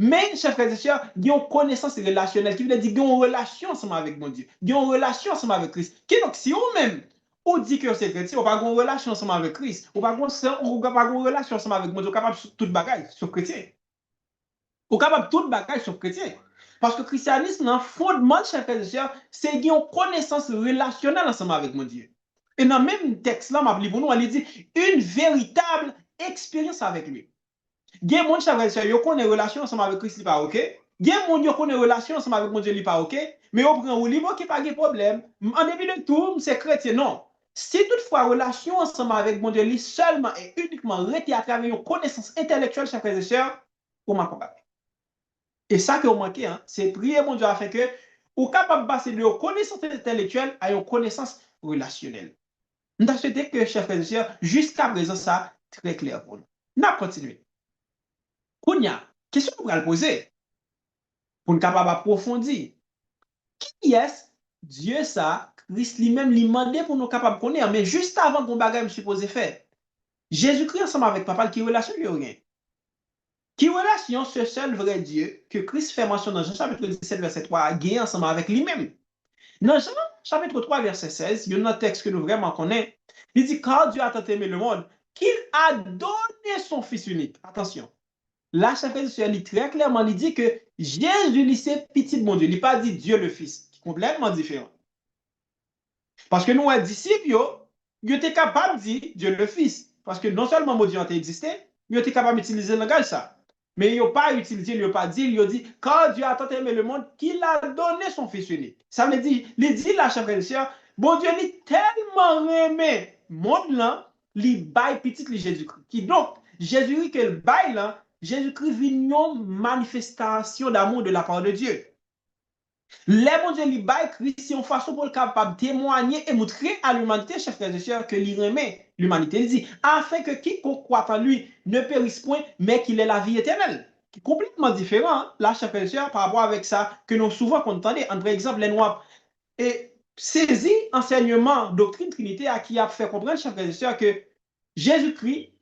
mais, chers frères et sœurs, il y a une connaissance relationnelle qui veut dire qu'il y a une relation ensemble avec mon Dieu. Il y a une relation ensemble avec Christ. Qui donc, si vous-même, on dit que c'est chrétien, on n'a pas une relation ensemble avec Christ, on n'a pas une relation ensemble avec mon Dieu, on est capable de tout bagage sur chrétien. On est capable de tout bagage sur chrétien. Parce que le christianisme, le fondement, chers frères et sœurs, c'est qu'il y a une connaissance relationnelle ensemble avec mon Dieu. Et dans le même texte là, je pour nous, on dit une véritable expérience avec lui. Gen moun chèvre sè, yo konè relasyon ensemble avec Christ li pa ok. Gen moun yo konè relasyon ensemble avec mon Dieu li pa ok. Mais yo pren ou li bon ki pa gen problème. En début de tout, c'est chrétien. Non. Si toutefois relation ensemble avec mon Dieu li seulement et uniquement rete à travers une connaissance intellectuelle, chers frères et sœurs, ou ma pas. Et ça que vous manquez, hein, c'est prier mon Dieu afin que ou capable de passer de connaissance intellectuelle à une connaissance relationnelle. Nous avons souhaité que, chers frères et sœurs, jusqu'à présent, ça très clair pour nous. Nous allons continuer. Kounya, question qu'on va le poser pour nous capable approfondir. Qui est Dieu ça, Christ lui-même lui demandé pour nous capable de connaître, mais juste avant qu'on bagaille me supposé faire. Jésus-Christ ensemble avec papa, qui relation lui rien. Qui relation ce seul vrai Dieu que Christ fait mention dans Jean chapitre 17 verset 3 a gagné ensemble avec lui-même. Dans Jean chapitre 3 verset 16, il y a un texte que nous vraiment connaissons. Il dit car Dieu a tant aimé le monde qu'il a donné son fils unique. Attention. Là, chers frères et sœurs, il très clairement, il dit que Jésus, lui, c'est petit bon Dieu. Il n'a pas dit Dieu le Fils, qui est complètement différent. Parce que nous, les disciples, ils étaient capables de dire Dieu le Fils. Parce que non seulement mon Dieu a existé, ils étaient capables d'utiliser le langage ça. Mais ils n'ont pas utilisé, ils n'ont pas dit, ils ont dit, quand Dieu a tant aimé le monde, qu'il a donné son Fils unique. Ça veut dire, il dit là, chers frères et sœurs, bon Dieu, il est tellement aimé le monde là, il baille petit Jésus-Christ. Qui donc, Jésus-Christ, que le baille là, Jésus-Christ vit une manifestation d'amour de la part de Dieu. Les bon Dieu li bail Christ, c'est une façon pour le capable de témoigner et montrer à l'humanité, chers frères et sœurs, que l'il remet l'humanité. Il dit, afin que quiconque croit en lui ne périsse point, mais qu'il ait la vie éternelle. Qui est complètement différent, hein, là, chers frères et sœurs, par rapport avec ça, que nous souvent entendons. Par exemple, les Noirs. Et saisi enseignement, doctrine Trinité, à qui a fait comprendre, chers frères et sœurs, que Jésus-Christ,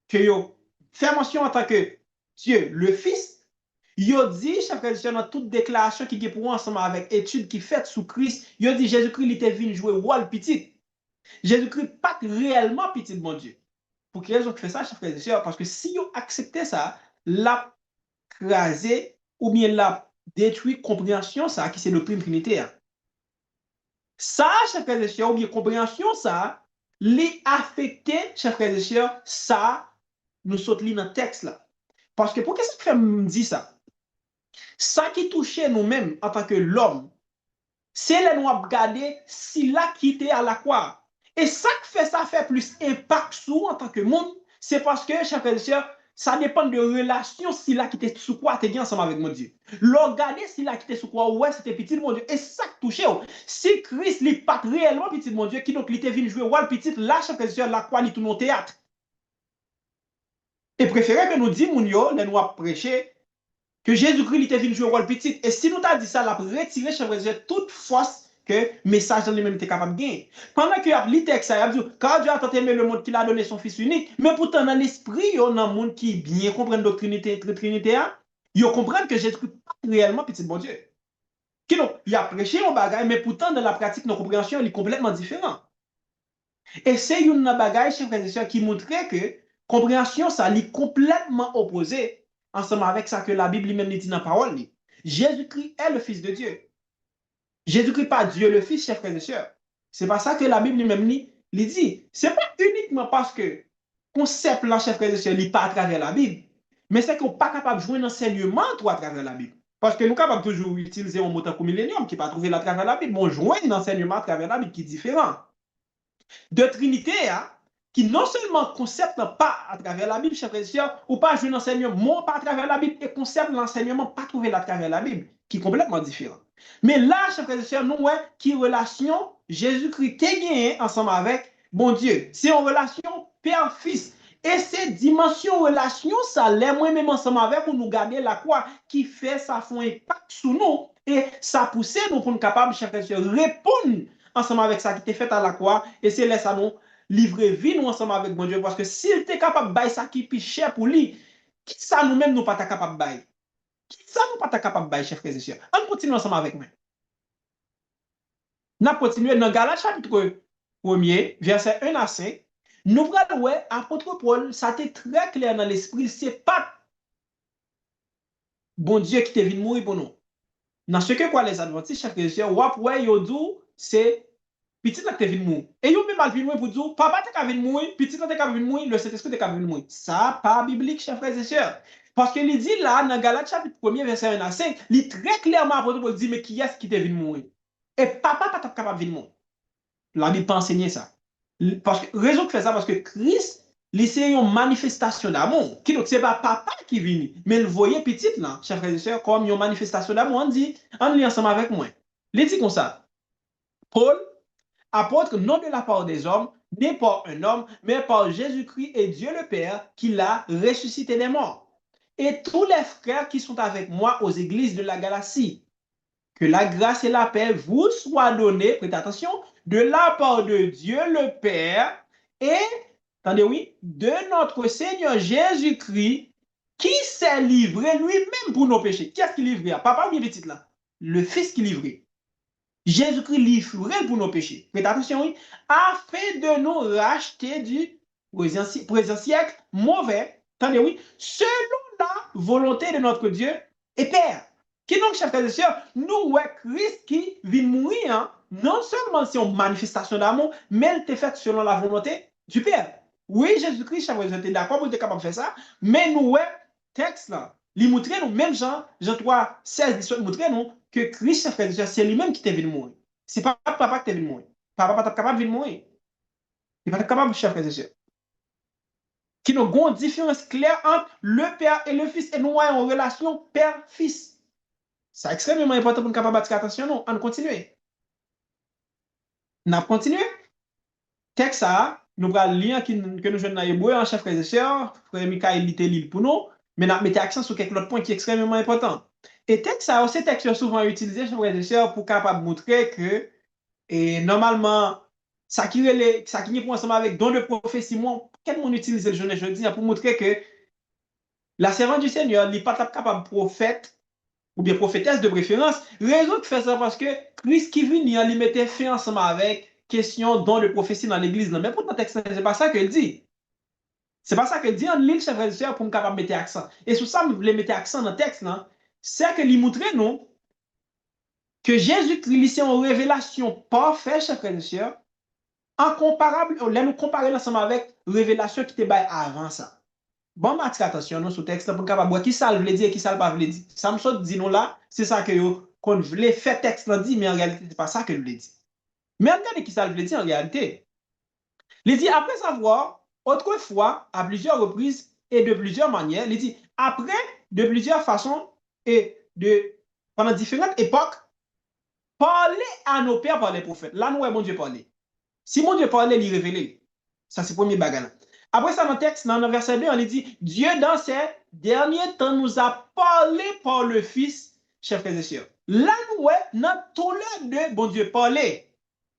que yo fait mention en tant que Dieu, le Fils, yo dit, chers frères et sœurs, dans toute déclaration qui est pour ensemble avec étude qui fait sous Christ, yo dit Jésus-Christ il était venu jouer rôle petit. Jésus-Christ pas réellement petit de mon Dieu. Pour quelle raison que fait ça, chers frères et sœurs? Parce que si yo accepté ça, la crasé ou bien la détruit compréhension ça qui c'est le prime trinitaire. Ça, chers frères et sœurs, ou bien compréhension ça, les affecté, chers frères et sœurs, ça nous saute dans le texte là. Parce que pour qu'est-ce que me dit ça? Ça qui touchait nous-mêmes en tant que l'homme, c'est les nous regarder s'il a quitté à la croix. Et ça qui fait ça fait plus impact sur en tant que monde, c'est parce que, chers frères et sœurs, ça dépend de relation s'il a quitté sous quoi tu es ensemble avec mon Dieu. Le regarder s'il a quitté sous quoi, ouais, c'était petit de mon Dieu. Et ça qui touchait. Si Christ n'est pas réellement petit de mon Dieu, qui donc il était venu jouer rôle petit, là, chers frères et sœurs, la croix, il tourne au théâtre. Et préférez que nous disions, les nous prêcher, que Jésus-Christ était venu jouer un rôle petit. Et si nous t'avons dit ça, la retirer chez vous toute force que le message dans lui-même était capable de gagner. Pendant qu'il y a lu texte, il a dit, car Dieu a tant aimé le monde qu'il a donné son Fils unique, mais pourtant dans l'esprit, il y a un monde qui bien comprend la Trinité, il comprend que Jésus-Christ n'est pas réellement petit bon Dieu. Il a prêché un bagage, mais pourtant dans la pratique, nos compréhensions, il est complètement différent. Et c'est une bagage, chers frères et sœurs, qui montrait que compréhension, ça est complètement opposé ensemble avec ça que la Bible lui-même dit dans la parole. Jésus-Christ est le Fils de Dieu. Jésus-Christ pas Dieu le Fils, chers frères et sœurs. C'est pas ça que la Bible lui-même dit. C'est pas uniquement parce que concept là, chers frères et sœurs, n'est pas à travers la Bible, mais c'est qu'on n'est pas capable de jouer un enseignement à travers la Bible. Parce que nous sommes capables toujours utiliser un mot comme millénium qui n'est pas trouvé à travers la Bible, mais on joue un enseignement à travers la Bible qui est différent. De Trinité, hein, qui non seulement concept pas à travers la Bible, chers frères et sœurs, ou pas jouer un enseignement pas à travers la Bible, et concept l'enseignement pas trouvé à travers la Bible, qui est complètement différent. Mais là, chers frères et sœurs, nous, ouais, qui relation Jésus-Christ est gagné ensemble avec bon Dieu. C'est une relation père-fils. Et ces dimensions relation, ça l'est moi-même ensemble avec pour nous garder la croix qui fait ça font impact sur nous. Et ça pousse nous pour nous capables, chers frères et sœurs, répondre ensemble avec ça qui était fait à la croix. Et c'est là ça nous livrer vie nous ensemble avec bon Dieu, parce que s'il était capable de bailler ça qui est plus cher pour lui, qui ça nous-mêmes nous pas capable de bailler? Qui ça nous pas capable de bailler, chers frères et sœurs? On continue ensemble avec moi. Nous continuons dans Galates chapitre 1er, verset 1 à 5. Nous voyons, ouais, apôtre Paul, ça était très clair dans l'esprit, c'est pas bon Dieu qui te venu mourir pour nous. Dans ce que quoi les adventistes, chers frères et sœurs, ouais, yo dit, c'est petit là qui te venu mourir. Et yo même mal venu mourir pour dire, papa te venu mourir, petit là te venu mourir, le Saint-Esprit te venu mourir. Ça, pas biblique, chers frères et sœurs. Parce que il dit là, dans Galates chapitre 1er, verset 1 à 5, il très clairement, apôtre Paul dit, mais qui est-ce qui te venu mourir? Et papa pas capable de venir mourir. La Bible pas enseigné ça. Parce que, raison que fait ça, parce que Christ, c'est une manifestation d'amour. Qui donc, c'est pas papa qui vient, mais le voyez petit là, chers frères et sœurs, comme une manifestation d'amour, on lit ensemble avec moi. Il dit comme ça. Paul, apôtre, non de la part des hommes, n'est pas un homme, mais par Jésus-Christ et Dieu le Père, qui l'a ressuscité des morts. Et tous les frères qui sont avec moi aux églises de la Galatie. Que la grâce et la paix vous soient données, prêtez attention, de la part de Dieu le Père et, attendez, oui, de notre Seigneur Jésus-Christ qui s'est livré lui-même pour nos péchés. Qui est-ce qui livré? Papa ou bien petit là? Le Fils qui livré. Jésus-Christ livré pour nos péchés. Prêtez attention, oui, afin de nous racheter du présent siècle mauvais, attendez, oui, selon la volonté de notre Dieu et Père. Qui donc, chers frères et sœurs, nous, ouais, Christ qui vit mourir, hein, non seulement c'est une manifestation d'amour, mais elle est faite selon la volonté du Père. Oui, Jésus-Christ, chers frères et sœurs, d'accord, vous êtes capable de faire ça, mais nous, ouais, texte là, il montre nous, même Jean 3, 16, il montre nous que Christ, chers frères et sœurs, c'est lui-même qui est venu mourir. C'est pas papa qui est venu mourir. Papa n'est pas capable de venir mourir. Il n'est pas capable, chers frères et sœurs. Qui nous avons une différence claire entre le Père et le Fils, et nous avons une relation Père-Fils. C'est extrêmement important pour nous capable de attention. Non, on continue. On continue. Texte ça, nous allons lire que nous jouons dans l'hébreu, en chef frères et sœurs, frère Michael lit l'île pour nous, mais nous mettons accent sur quelques autres points qui sont extrêmement importants. Et texte ça, ces textes sont souvent utilisés, chef frères et sœurs, pour capable montrer que, et normalement, ça qui est pour ensemble avec don de prophétie, moi, quel monde utilise le journée jeudi pour montrer que la servante du Seigneur n'est pas capable de prophète ou bien prophétesse de préférence. Raison de faire ça parce que Christ qui vient, il mettait fin ensemble avec question don de prophétie dans l'église. Mais pour le texte, c'est pas ça qu'elle dit. C'est pas ça qu'elle dit en l'île, chers frères et sœurs, pour nous capable mettre accent. Et sur ça, je voulais mettre accent dans le texte, c'est que lui montrer nous que Jésus-Christ est en révélation parfaite, chers frères et sœurs, incomparable, là nous comparer ensemble avec révélation qui était avant ça. Bon, attention, nous, sur texte, pour capable voir qui ça veut dire et qui ça pas veut dire. Ça me saute dit nous là, c'est ça que qu'on voulait faire texte là dit, mais en réalité, c'est pas ça que je voulais dire. Mais regardez qui ça veut dire en réalité. Il dit après avoir, autrefois, à plusieurs reprises et de plusieurs manières, il dit après, de plusieurs façons et pendant différentes époques, parler à nos pères par les prophètes. Là, nous, mon Dieu parler. Si mon Dieu parlait, il révélait. Ça, c'est le premier bagage. Après ça, dans le texte, dans le verset 2, on dit Dieu, dans ces derniers temps, nous a parlé par le Fils, chers frères et sœurs. Là, nous, dans tout le deux, bon Dieu parlait.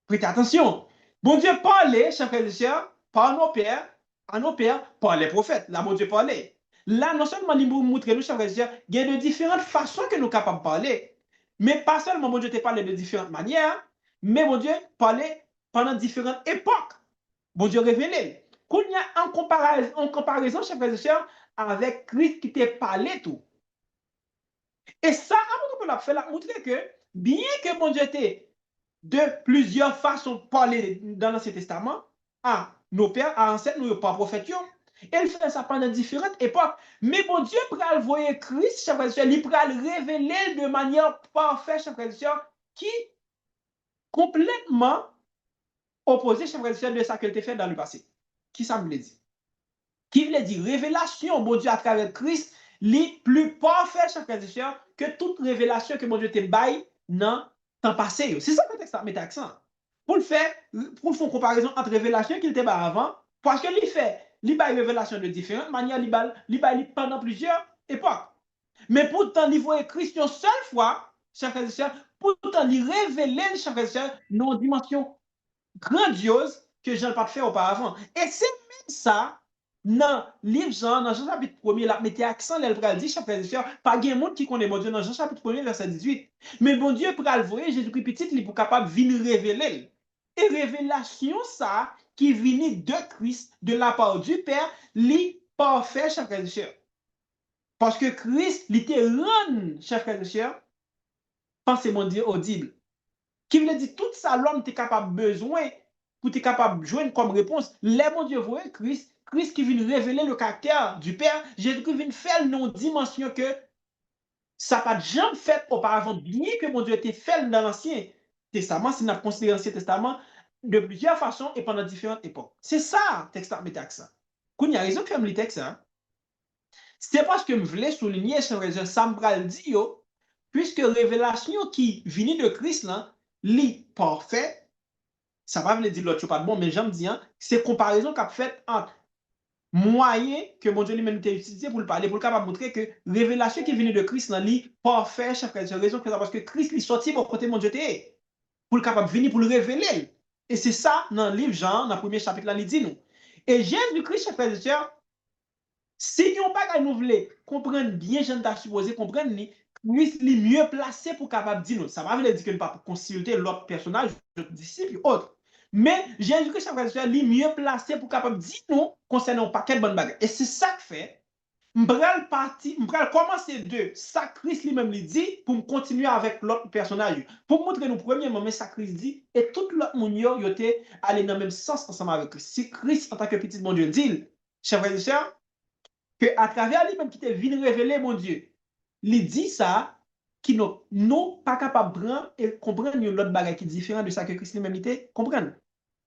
Prêtez attention. Bon Dieu parlait, chers frères et sœurs, par nos pères, à nos pères, par les prophètes. Là, bon Dieu parlait. Là, non seulement il nous montre, nous, chers frères et sœurs, il y a de différentes façons que nous sommes capables de parler. Mais pas seulement bon Dieu te parlait de différentes manières, mais bon Dieu parlait pendant différentes époques. Bon Dieu révélé. Qu'on y a en comparaison, chers frères et sœurs, avec Christ qui t'a parlé tout. Et ça, on a fait la montrer que, bien que bon Dieu t'ait de plusieurs façons parlé dans l'Ancien Testament, à nos pères, à ancêtres, nous, pas prophètes, il fait ça pendant différentes époques. Mais bon Dieu peut le voir Christ, chers frères et sœurs, il peut le révéler de manière parfaite, chers frères et sœurs, qui complètement opposé, chers frères et sœurs, de ça qu'elle t'a fait dans le passé. Qui ça voulait dire? Qui voulait dire révélation, bon Dieu, à travers Christ, les plus parfait, chers frères et sœurs, que toute révélation que mon Dieu te baille dans le temps passé. C'est ça que le texte met accent. Pour le faire une comparaison entre révélation qu'il te baille avant, parce que il baille révélation de différentes manières, il baille pendant plusieurs époques. Mais pourtant, il voit Christ une seule fois, chers frères et sœurs, pourtant, il révèle, chers frères et sœurs, dans une dimension grandiose que Jean pas fait auparavant. Et c'est même ça, dans le livre Jean, dans Jean chapitre 1er, là, mettez accent, là, il dit, chers frères et sœurs, pas de monde qui connaît bon Dieu dans Jean chapitre 1er, verset 18. Mais bon Dieu, pour le voir, Jésus-Christ petit, il est capable de venir révéler. Et révélation, ça, qui vient de Christ, de la part du Père, li parfait, chers frères et sœurs. Parce que Christ, il était rend, chers frères et sœurs, pensez mon Dieu audible. Qui veut dire tout ça, l'homme est capable besoin, pour être capable de joindre comme réponse. Les mon Dieu voit Christ, Christ qui vient révéler le caractère du Père, Jésus qui vient faire une dimension que ça n'a pas jamais fait auparavant, bien que mon Dieu était fait dans l'Ancien Testament, si on a considéré l'Ancien Testament, de plusieurs façons et pendant différentes époques. C'est ça, texte met accent. Quand il y a raison que je le texte, hein? C'est parce que je voulais souligner sur raison, ça me dit, puisque révélation qui vient de Christ, là, li parfait, ça va dire l'autre pas de bon, mais j'aime dire, c'est comparaison qu'a fait entre moyen que mon Dieu lui-même a utilisé pour le parler, pour le capable montrer que révélation qui vient de Christ, là, li parfait, chaque raison que ça, parce que Christ est sorti pour côté mon Dieu pour le capable venir pour le révéler. Et c'est ça, dans le livre Jean, dans le premier chapitre, là, il dit nous. Et Jésus-Christ, chers frères et sœurs, si nous pas nous voulons comprendre bien, je ne supposé comprendre, Christ est mieux placé pour capable dire nous. Ça va veut dire que nous pas consulter l'autre personnage, l'autre disciple ou autre. Mais Jésus-Christ, chers frères et sœurs, est mieux placé pour capable dire nous concernant un paquet de bonnes bagages. Et c'est ça que fait. M'bral commencer de ça Christ lui-même lui dit pour me continuer avec l'autre personnage. Pour montrer nous premièrement mais ça Christ dit et tout l'autre monde yo était allé dans le même sens ensemble avec Christ. Si Christ en tant que petit bon Dieu dit, chers frères et sœurs, que à travers lui-même qui te vient révéler mon Dieu, il dit ça qui nous pas capable de prendre et comprendre l'autre bagage qui est différent de ça que Christ lui-même était comprendre.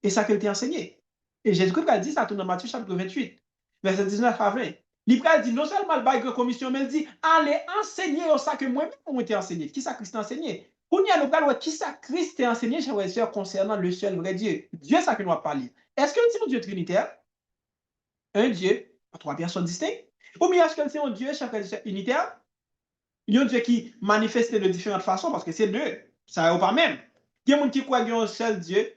Et ça qu'il t'a enseigné. Et Jésus-Christ a dit ça tout dans Matthieu chapitre 28, verset 19 à 20. L'Ibra dit non seulement le bail de commission, mais il dit allez enseigner ça que moi-même on été enseigné. Qui ça Christ a enseigné? Pour nous, nous parlons qui ça Christ a enseigné, chers frères et sœurs, concernant le seul vrai Dieu. Dieu, ça que nous a parlé. Est-ce que c'est un Dieu trinitaire? Un Dieu, trois personnes distinctes? Ou bien est-ce que c'est un Dieu, chers frères et sœurs, unitaire? Il y a un Dieu qui manifeste de différentes façons parce que c'est deux. Ça n'est pas même. Il y a des gens qui croient qu'il y a un seul Dieu,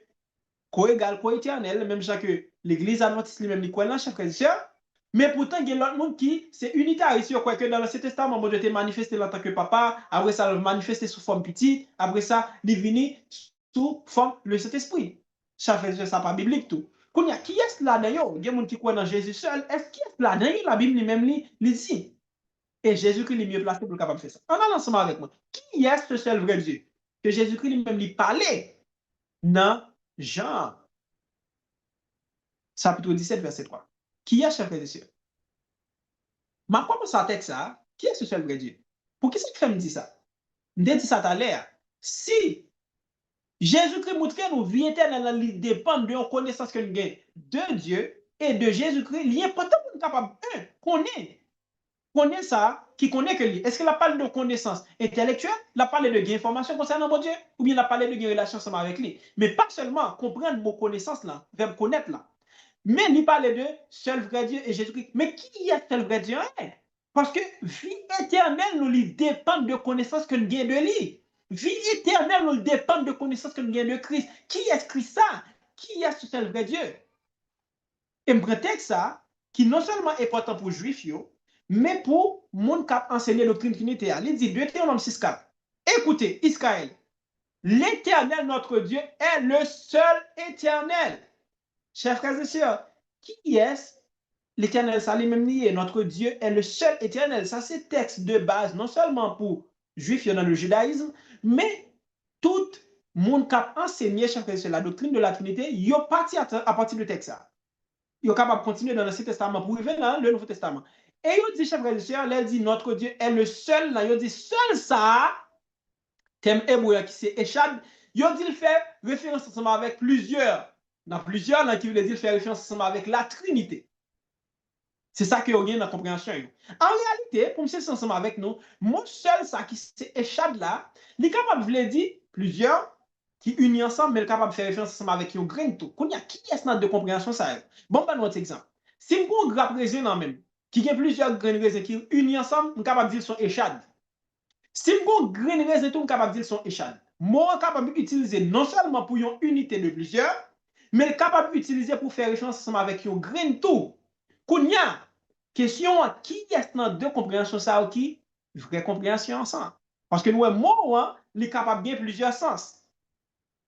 co-égal, co-éternel, même chose que l'Église adventiste lui-même, il croit là, chers frères et sœurs. Mais pourtant, il y a l'autre monde qui, c'est unitaire ici, quoi que dans l'Ancien Testament, mon Dieu était manifesté en tant que papa, après ça, il manifesté sous forme petite, après ça, il est venu sous forme le Saint-Esprit. Ça fait ça pas biblique tout. Qui est là d'ailleurs? Il y a des gens qui croient dans Jésus seul. Est-ce qu'il est là d'ailleurs? La Bible lui-même lui dit. Et Jésus-Christ est mieux placé pour le capable de faire ça. On a ensemble avec moi. Qui est ce seul vrai Dieu? Que Jésus-Christ lui-même lui parlait dans Jean, chapitre 17, verset 3. Qui est, chers frères et sœurs? Ma commence à texte ça, qui est ce seul vrai Dieu? Pour qui ça fait me dire ça? Me dit ça tout à l'heure. Si Jésus-Christ montre que nous vie éternelle dépend de la connaissance que nous avons de Dieu et de Jésus-Christ, il est important pour nous capable connaît ça, qui connaît que lui. Est-ce qu'il a parlé de connaissance intellectuelle, il a parlé de information concernant mon Dieu, ou bien il a parlé de relation ensemble avec lui? Mais pas seulement comprendre mon connaissance là, verbe connaître là. Mais il parlait de seul vrai Dieu et Jésus-Christ. Mais qui est seul vrai Dieu? Parce que vie éternelle nous dépend de connaissance que nous avons de lui. Vie éternelle nous dépend de connaissance que nous avons de Christ. Qui est Christ ça? Qui est ce seul vrai Dieu? Et je prends ça, qui non seulement est important pour les Juifs, mais pour le monde qui a enseigné le doctrine Trinité. Il dit Deutéronome 6,4. Écoutez, Israël, l'Éternel, notre Dieu, est le seul éternel. Chers frères et sœurs, qui est l'Éternel? Ça lui-même lié. Notre Dieu est le seul éternel. Ça, c'est texte de base, non seulement pour Juifs dans le judaïsme, mais tout le monde qui a enseigné, chers frères et sœurs, la doctrine de la Trinité, il est parti à partir de texte. Il est capable de continuer dans l'Ancien Testament pour arriver dans le Nouveau Testament. Et il dit, chers frères et sœurs, il dit, notre Dieu est le seul. Là, il dit, seul ça, thème hébreu qui c'est Echad, il dit, il fait référence ensemble avec plusieurs. Dans plusieurs, là, qui veut dire faire référence ensemble avec la Trinité. C'est ça que vous avez dans la compréhension. En réalité, pour me faire ensemble avec nous, mon seul ça qui c'est Echad là, il est capable de dire plusieurs qui unissent ensemble, mais il est capable de faire référence ensemble avec un grain de tout. Qui est ce de compréhension ça? Bon, ben, notre exemple. Si je prends un grappe raisin même, qui a plusieurs graines de raisin qui unissent ensemble, je suis capable de dire son Echad. Si je prends un grain de raisin, je suis capable de dire son Echad. Moi, je suis capable d'utiliser non seulement pour une unité de plusieurs, mais elle est capable d'utiliser pour faire référence ensemble avec un grain tout. Kounya, question, qui est dans deux compréhensions ça ou qui? Vraie compréhension ensemble. Parce que nous, mot, hein, il est capable de bien plusieurs sens.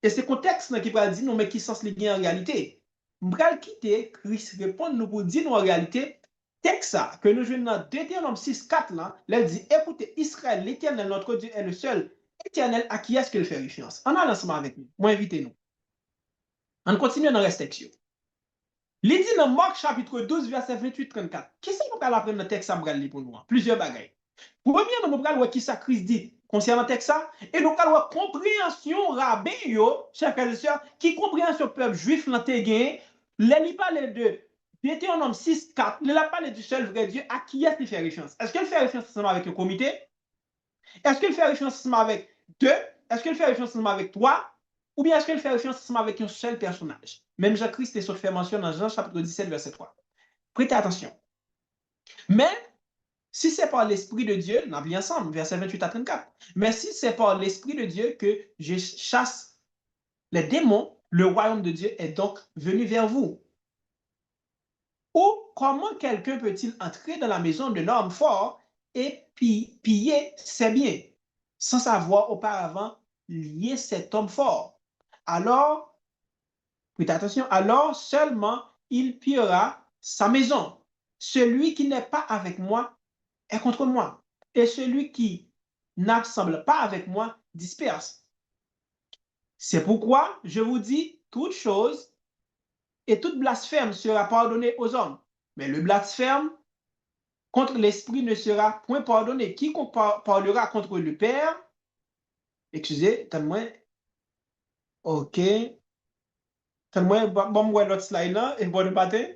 Et c'est le contexte qui va dire nous, mais qui sens les gains en réalité. Je vais quitter, Christ répond nous pour dire nous en réalité, texte ça, que nous jouons dans Deutéronome 6, 4, là, il dit, écoutez, Israël, l'Éternel, notre Dieu, est le seul Éternel à qui est-ce qu'il fait référence. On a l'ensemble avec nous. Moi, invitez-nous. On continue dans la restriction. Il dit dans Marc chapitre 12, verset 28-34. Qu'est-ce qu'on va apprendre dans le texte pour nous? Plusieurs bagailles. Premièrement, nous allons voir qui ça Christ dit concernant le texte et nous allons voir compréhension rabbin, chers frères et sœurs, qui compréhension peuple juif l'antéguen, il parle de Deutéronome 6, 4, il a parlé du seul vrai Dieu à qui est-ce qu'il fait référence? Est-ce qu'il fait référence ensemble avec le comité? Est-ce qu'il fait référence ensemble avec deux? Est-ce qu'il fait référence ensemble avec trois? Ou bien est-ce qu'il fait référence ensemble avec un seul personnage? Même Jean-Christ est fait mention dans Jean chapitre 17, verset 3. Prêtez attention. Mais si c'est par l'Esprit de Dieu, on a bien ensemble, verset 28 à 34. Mais si c'est par l'Esprit de Dieu que je chasse les démons, le royaume de Dieu est donc venu vers vous. Ou comment quelqu'un peut-il entrer dans la maison d'un homme fort et piller ses biens, sans savoir auparavant lier cet homme fort? Alors, prêtez attention, alors seulement il pillera sa maison. Celui qui n'est pas avec moi est contre moi. Et celui qui n'assemble pas avec moi disperse. C'est pourquoi je vous dis, toute chose et toute blasphème sera pardonnée aux hommes. Mais le blasphème contre l'Esprit ne sera point pardonné. Quiconque parlera contre le Père, excusez, moi ok, moi bon, l'autre slide là, et bon matin.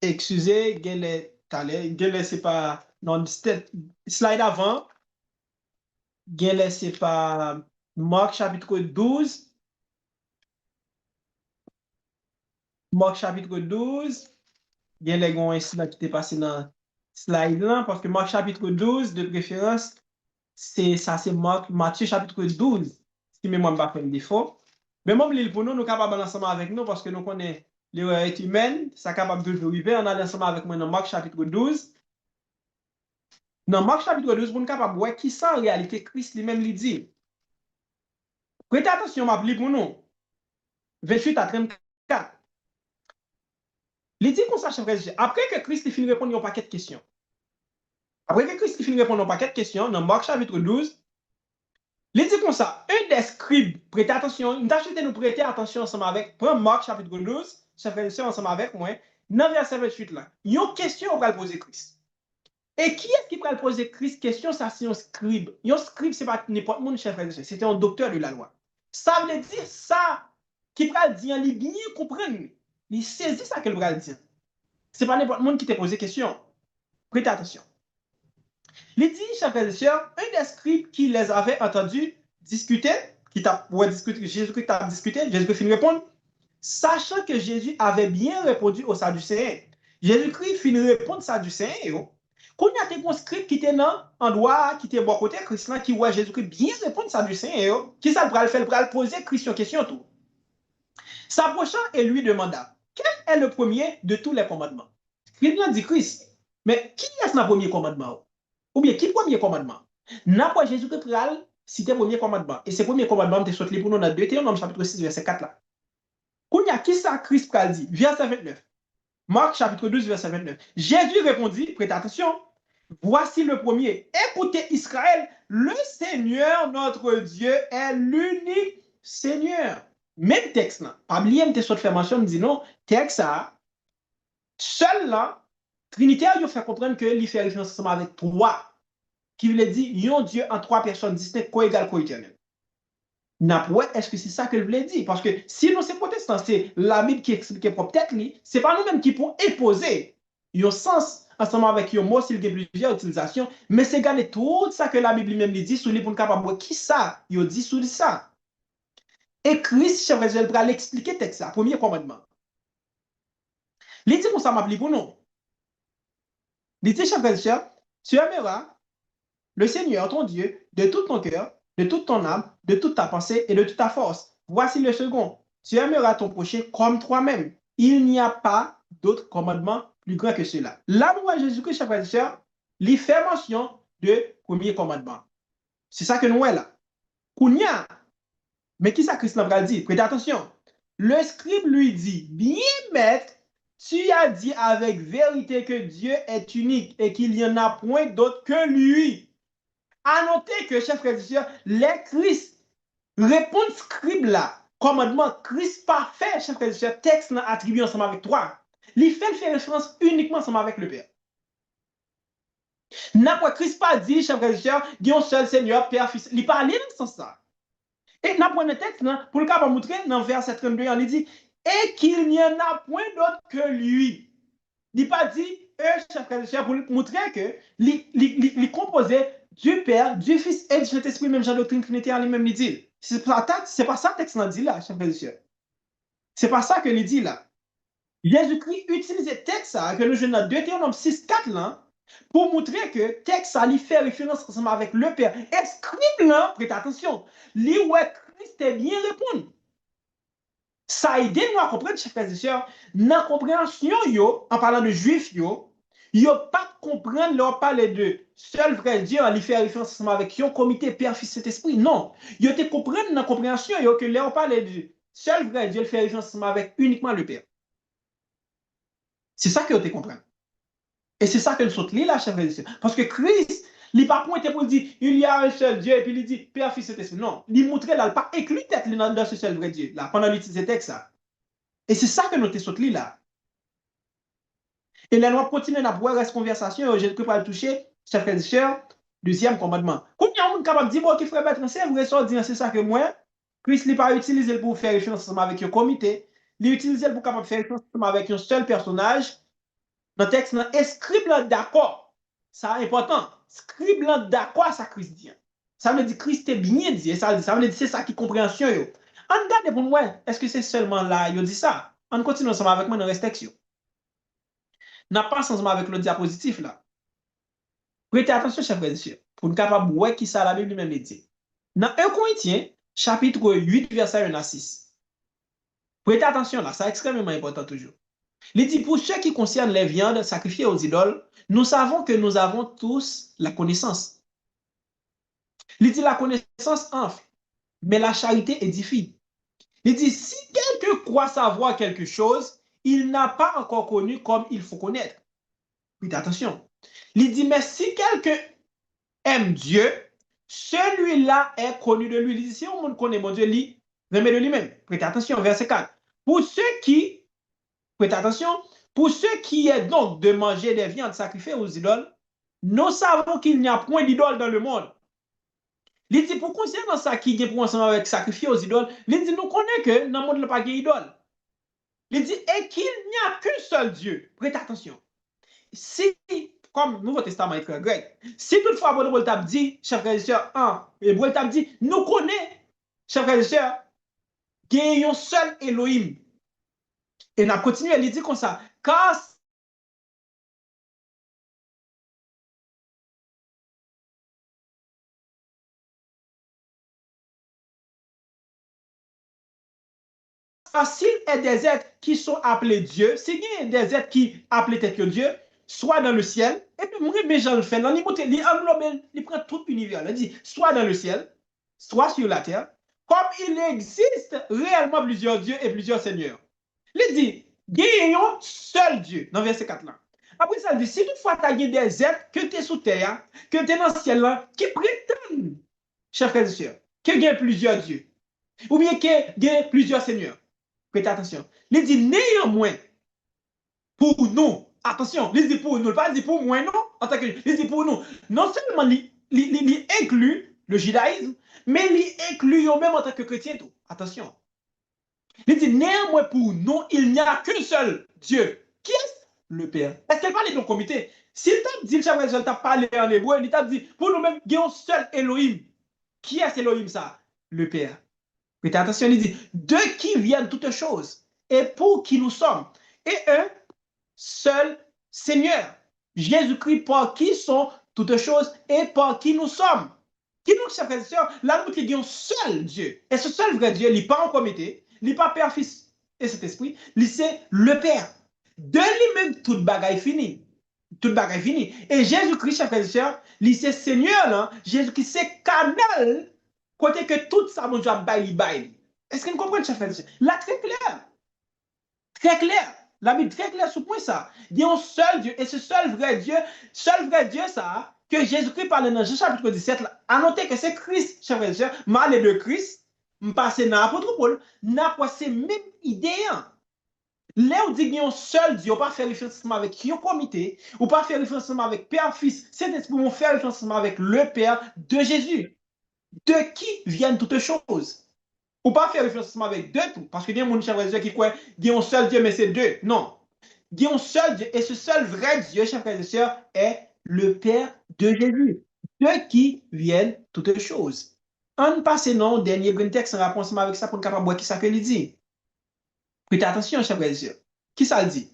Excusez, gele c'est pas, non, slide avant, gele c'est pas Marc chapitre 12. Marc chapitre 12. Gen les gon slide qui était passé dans slide là, parce que Marc chapitre 12, de préférence, c'est Matthieu chapitre 12, si mémoire pas fait défaut. Mais même l'île pour nous, nous capables ensemble avec nous, parce que nous connaissons l'erreur humaine, ça capable de arriver, on a ensemble avec moi dans Marc chapitre 12. Dans Marc chapitre 12, pour nous capable de voir qui ça en réalité Christ lui-même lui dit. Prêtez attention, m'a pour nous. 28 à 34. Il dit qu'on sache, après que Christ finit de répondre à un paquet de questions. Après que Christ finit de répondre à un paquet de questions, dans Marc chapitre 12, il dit comme ça, un des scribes, prêtez attention, nous prêter attention ensemble avec, prends Marc chapitre 12, ça fait le ensemble avec moi, dans verset 28 là, il y a une question qu'on va poser Christ. Et qui est-ce qui va poser Christ question? Ça, c'est un scribe. Un scribe, ce n'est pas n'importe qui, chef, c'était un docteur de la loi. Ça veut dire ça, qui va dire, il bien comprendre, il saisit ça qu'il va dire. Ce n'est pas n'importe qui te pose question. Prêtez attention. Il dit, chers frères et sœurs, un des scribes qui les avait entendus discuter, Jésus-Christ a discuté, Jésus-Christ finit de répondre, sachant que Jésus avait bien répondu aux Sadducéens. Jésus-Christ finit de répondre aux Sadducéens. Quand il y a des scribes qui étaient dans endroit, qui étaient bon côté, Christ qui voit Jésus-Christ bien répondre aux Sadducéens, qui ça le fait, le poser Christ une question tout. S'approchant et lui demanda, quel est le premier de tous les commandements? Il dit Christ, mais qui est le premier commandement? Ou bien, qui est le premier commandement? N'a pas Jésus-Christ pral citer le premier commandement. Et ce premier commandement, tu sorti pour nous dans Deutéronome chapitre 6, verset 4 là. Quand il y a qui ça Christ pral dit? Verset 29. Marc chapitre 12, verset 29. Jésus répondit, prêtez attention, voici le premier. Écoutez Israël, le Seigneur notre Dieu est l'unique Seigneur. Même texte là. Pas oublier, je te fait mention, me dit non, texte ça, seul là, Trinitaire, il fait comprendre que il fait référence ensemble avec trois. Qui veut dire, il y a un Dieu en trois personnes distinctes, co-égal, co-éternel. Est-ce que c'est ça que je voulais dire? Parce que si nous, c'est protestants, c'est la Bible qui explique pour peut-être, c'est pas nous-mêmes qui pouvons imposer un sens ensemble avec un mot s'il y a plusieurs utilisations, mais c'est garder tout ça que la Bible lui-même dit sur les pour nous capable qui ça, il dit sur ça. Et Christ, chef Rézél, va l'expliquer texte ça, premier commandement. Il dit qu'on ça m'appelle pour nous. Il dit, chef Rézél, tu aimeras le Seigneur, ton Dieu, de tout ton cœur, de toute ton âme, de toute ta pensée et de toute ta force. Voici le second. Tu aimeras ton prochain comme toi-même. Il n'y a pas d'autre commandement plus grand que cela. L'amour à Jésus-Christ, chers frères et sœurs, il fait mention de premier commandement. C'est ça que nous avons là. Kounia, mais qui ça Christ l'a dit? Prêtez attention. Le scribe lui dit, bien maître, tu as dit avec vérité que Dieu est unique et qu'il n'y en a point d'autre que lui. À noter que, chers frères et sœurs, les Christ répondent scribe là, commandement Christ parfait, chers frères et sœurs, texte attribué ensemble avec toi. Il fait référence uniquement ensemble avec le Père. N'a pas Christ pas dit, chers frères et sœurs, il y a un seul Seigneur, Père, Fils. Il parle dans ce sens-là. Et n'a pas le texte, pour le cas de montrer, dans verset 32, il dit, et qu'il n'y en a point d'autre que lui. Il n'a pas dit, chers frères et sœurs, pour montrer que il composait du Père, du Fils et du Saint-Esprit, même Jean doctrine Trinité en lui-même, il dit. C'est pas ça le texte dit là, chers frères et sœurs. C'est pas ça que il dit là. Jésus-Christ utilise le texte que nous jouons dans Deutéronome 6, 4 là, pour montrer que le texte ça lui fait référence ensemble avec le Père. Et scribe là, prêtez attention, lui ouais Christ est bien répondre. Ça aide nous à comprendre, chers frères et sœurs, dans la compréhension, yo, en parlant de juifs, yo pas comprendre leur parler de seul vrai Dieu, en lui faire référence ensemble avec un comité Père, Fils, Saint-Esprit. Non. Yo te comprendre dans la compréhension, yo, que leur parler de seul vrai Dieu, le fait référence ensemble avec uniquement le Père. C'est ça que vous te comprendre. Et c'est ça que nous sommes là, chers frères et sœurs. Parce que Christ, il n'est pas pointé pour dire, il y a un seul Dieu, et puis il dit, Père, Fils, Saint-Esprit. Non, il montre là, il n'a pas écrit tête dans ce seul vrai Dieu, là, pendant l'utilisation de texte. Et c'est ça que nous sommes là. Et là, nous continuons à voir cette conversation, je ne peux pas le toucher, chers frères et sœurs, deuxième commandement. Quand il y a un capable de dire, bon, qui frère Bertrand, c'est vrai, c'est ça que moi, Christ n'est pas utilisé pour faire référence avec un comité, il est utilisé pour capable faire référence avec un seul personnage. Dans le texte, inscribe d'accord. Ça est important. Scribe d'accord, ça Christ dit. Ça veut dire Christ est bien dit. Ça veut dire c'est ça qui compréhension. On regarde pour nous, est-ce que c'est seulement là, il dit ça? On continue ensemble avec moi dans le texte. N'a pas ensemble avec le diapositif là. Prêtez attention, chers frères et sœurs, pour nous capable voir qui ça la Bible lui-même dit. Dans 1 Corinthiens, chapitre 8, verset 1 à 6. Prêtez attention là, c'est extrêmement important toujours. Il dit, pour ce qui concerne les viandes sacrifiées aux idoles, nous savons que nous avons tous la connaissance. Il dit, la connaissance enfle, mais la charité édifie. Il dit, si quelqu'un croit savoir quelque chose, il n'a pas encore connu comme il faut connaître. Faites attention. Il dit, mais si quelqu'un aime Dieu, celui-là est connu de lui. Il dit, si on connaît mon Dieu, il remet de lui-même. Prêtez attention, verset 4. Pour ceux qui, prêtez attention, pour ceux qui est donc de manger des viandes sacrifiées aux idoles, nous savons qu'il n'y a point d'idole dans le monde. Il dit, pour concernant ça qui est pour ensemble avec sacrifier aux idoles, il dit, nous connaissons que dans le monde, il n'y a pas d'idole. Il dit, et qu'il n'y a qu'un seul Dieu. Prêtez attention. Si, comme Nouveau Testament est très grec, si toutefois, Paul t'a dit, chers frères et sœurs, et Paul t'a dit, nous connaissons, chers frères et sœurs, qu'il y a un seul Elohim. Et on a continué, il dit comme ça, car s'il y a des êtres qui sont appelés Dieu, s'il y a des êtres qui appellent tel que Dieu, soit dans le ciel, et puis moi, mais Jean le fait, il englobe, il prend tout l'univers, il dit, soit dans le ciel, soit sur la terre, comme il existe réellement plusieurs dieux et plusieurs seigneurs. Il dit, gagnons seul Dieu, dans verset 4 là. Après ça, il dit, si toutefois tu as des êtres que tu es sous terre, que tu es dans le ciel là, qui prétendent, chers frères et sœurs, qu'il y a plusieurs dieux, ou bien qu'il y a plusieurs seigneurs. Prêtez attention. Il dit néanmoins, pour nous, attention, il dit pour nous, pas dit pour moi, non, en tant que, il dit pour nous, non seulement il inclut le judaïsme, mais il inclut même en tant que chrétien tout. Attention. Il dit néanmoins pour nous, il n'y a qu'un seul Dieu. Qui est le Père? Est-ce qu'elle parle de ton comité? S'il t'a dit, le t'a parlé en hébreu, il t'a dit, pour nous-mêmes, il y a un seul Elohim. Qui est Elohim ça? Le Père. Prêtez attention, il dit, de qui viennent toutes choses et pour qui nous sommes. Et un seul Seigneur, Jésus-Christ, par qui sont toutes choses et par qui nous sommes. Qui donc, chers frères et sœurs, là, nous qu'il y a un seul Dieu. Et ce seul vrai Dieu, il n'est pas en comité, il n'est pas Père, Fils et Saint-Esprit, il c'est le Père. De lui-même, toute bagaille finie. Toute bagaille finie. Et Jésus-Christ, chers frères et sœurs, il c'est Seigneur, là. Jésus-Christ, c'est canal, côté que tout ça, mon Dieu, baille. Est-ce que vous comprenez, chers frères et sœurs? Là, très clair. Très clair. La Bible très claire sur point ça. Il y a un seul Dieu, et ce seul vrai Dieu, ça, que Jésus-Christ parle dans Jean chapitre 17, là, à noter que c'est Christ, chers frères et sœurs, mal de Christ, je passe dans l'apôtre Paul, n'a pas ces mêmes idées. Là où dit qu'il y a un seul Dieu, on ne pas faire référence avec un comité, ou pas faire référence avec Père, Fils, Saint-Esprit, on faire référence avec le Père de Jésus, de qui viennent toutes choses. Ou pas faire référence avec deux tout, parce que il y a des gens qui croient qu'il y a un seul Dieu, mais c'est deux. Non. Il y a un seul Dieu, et ce seul vrai Dieu, chers frères et sœurs, est le Père de Jésus, de qui viennent toutes choses. On passe non, dernier texte en rapport avec ça pour ne capable voir qui ça que il dit. Prêtez attention, chers frères et sœurs. Qui ça le dit?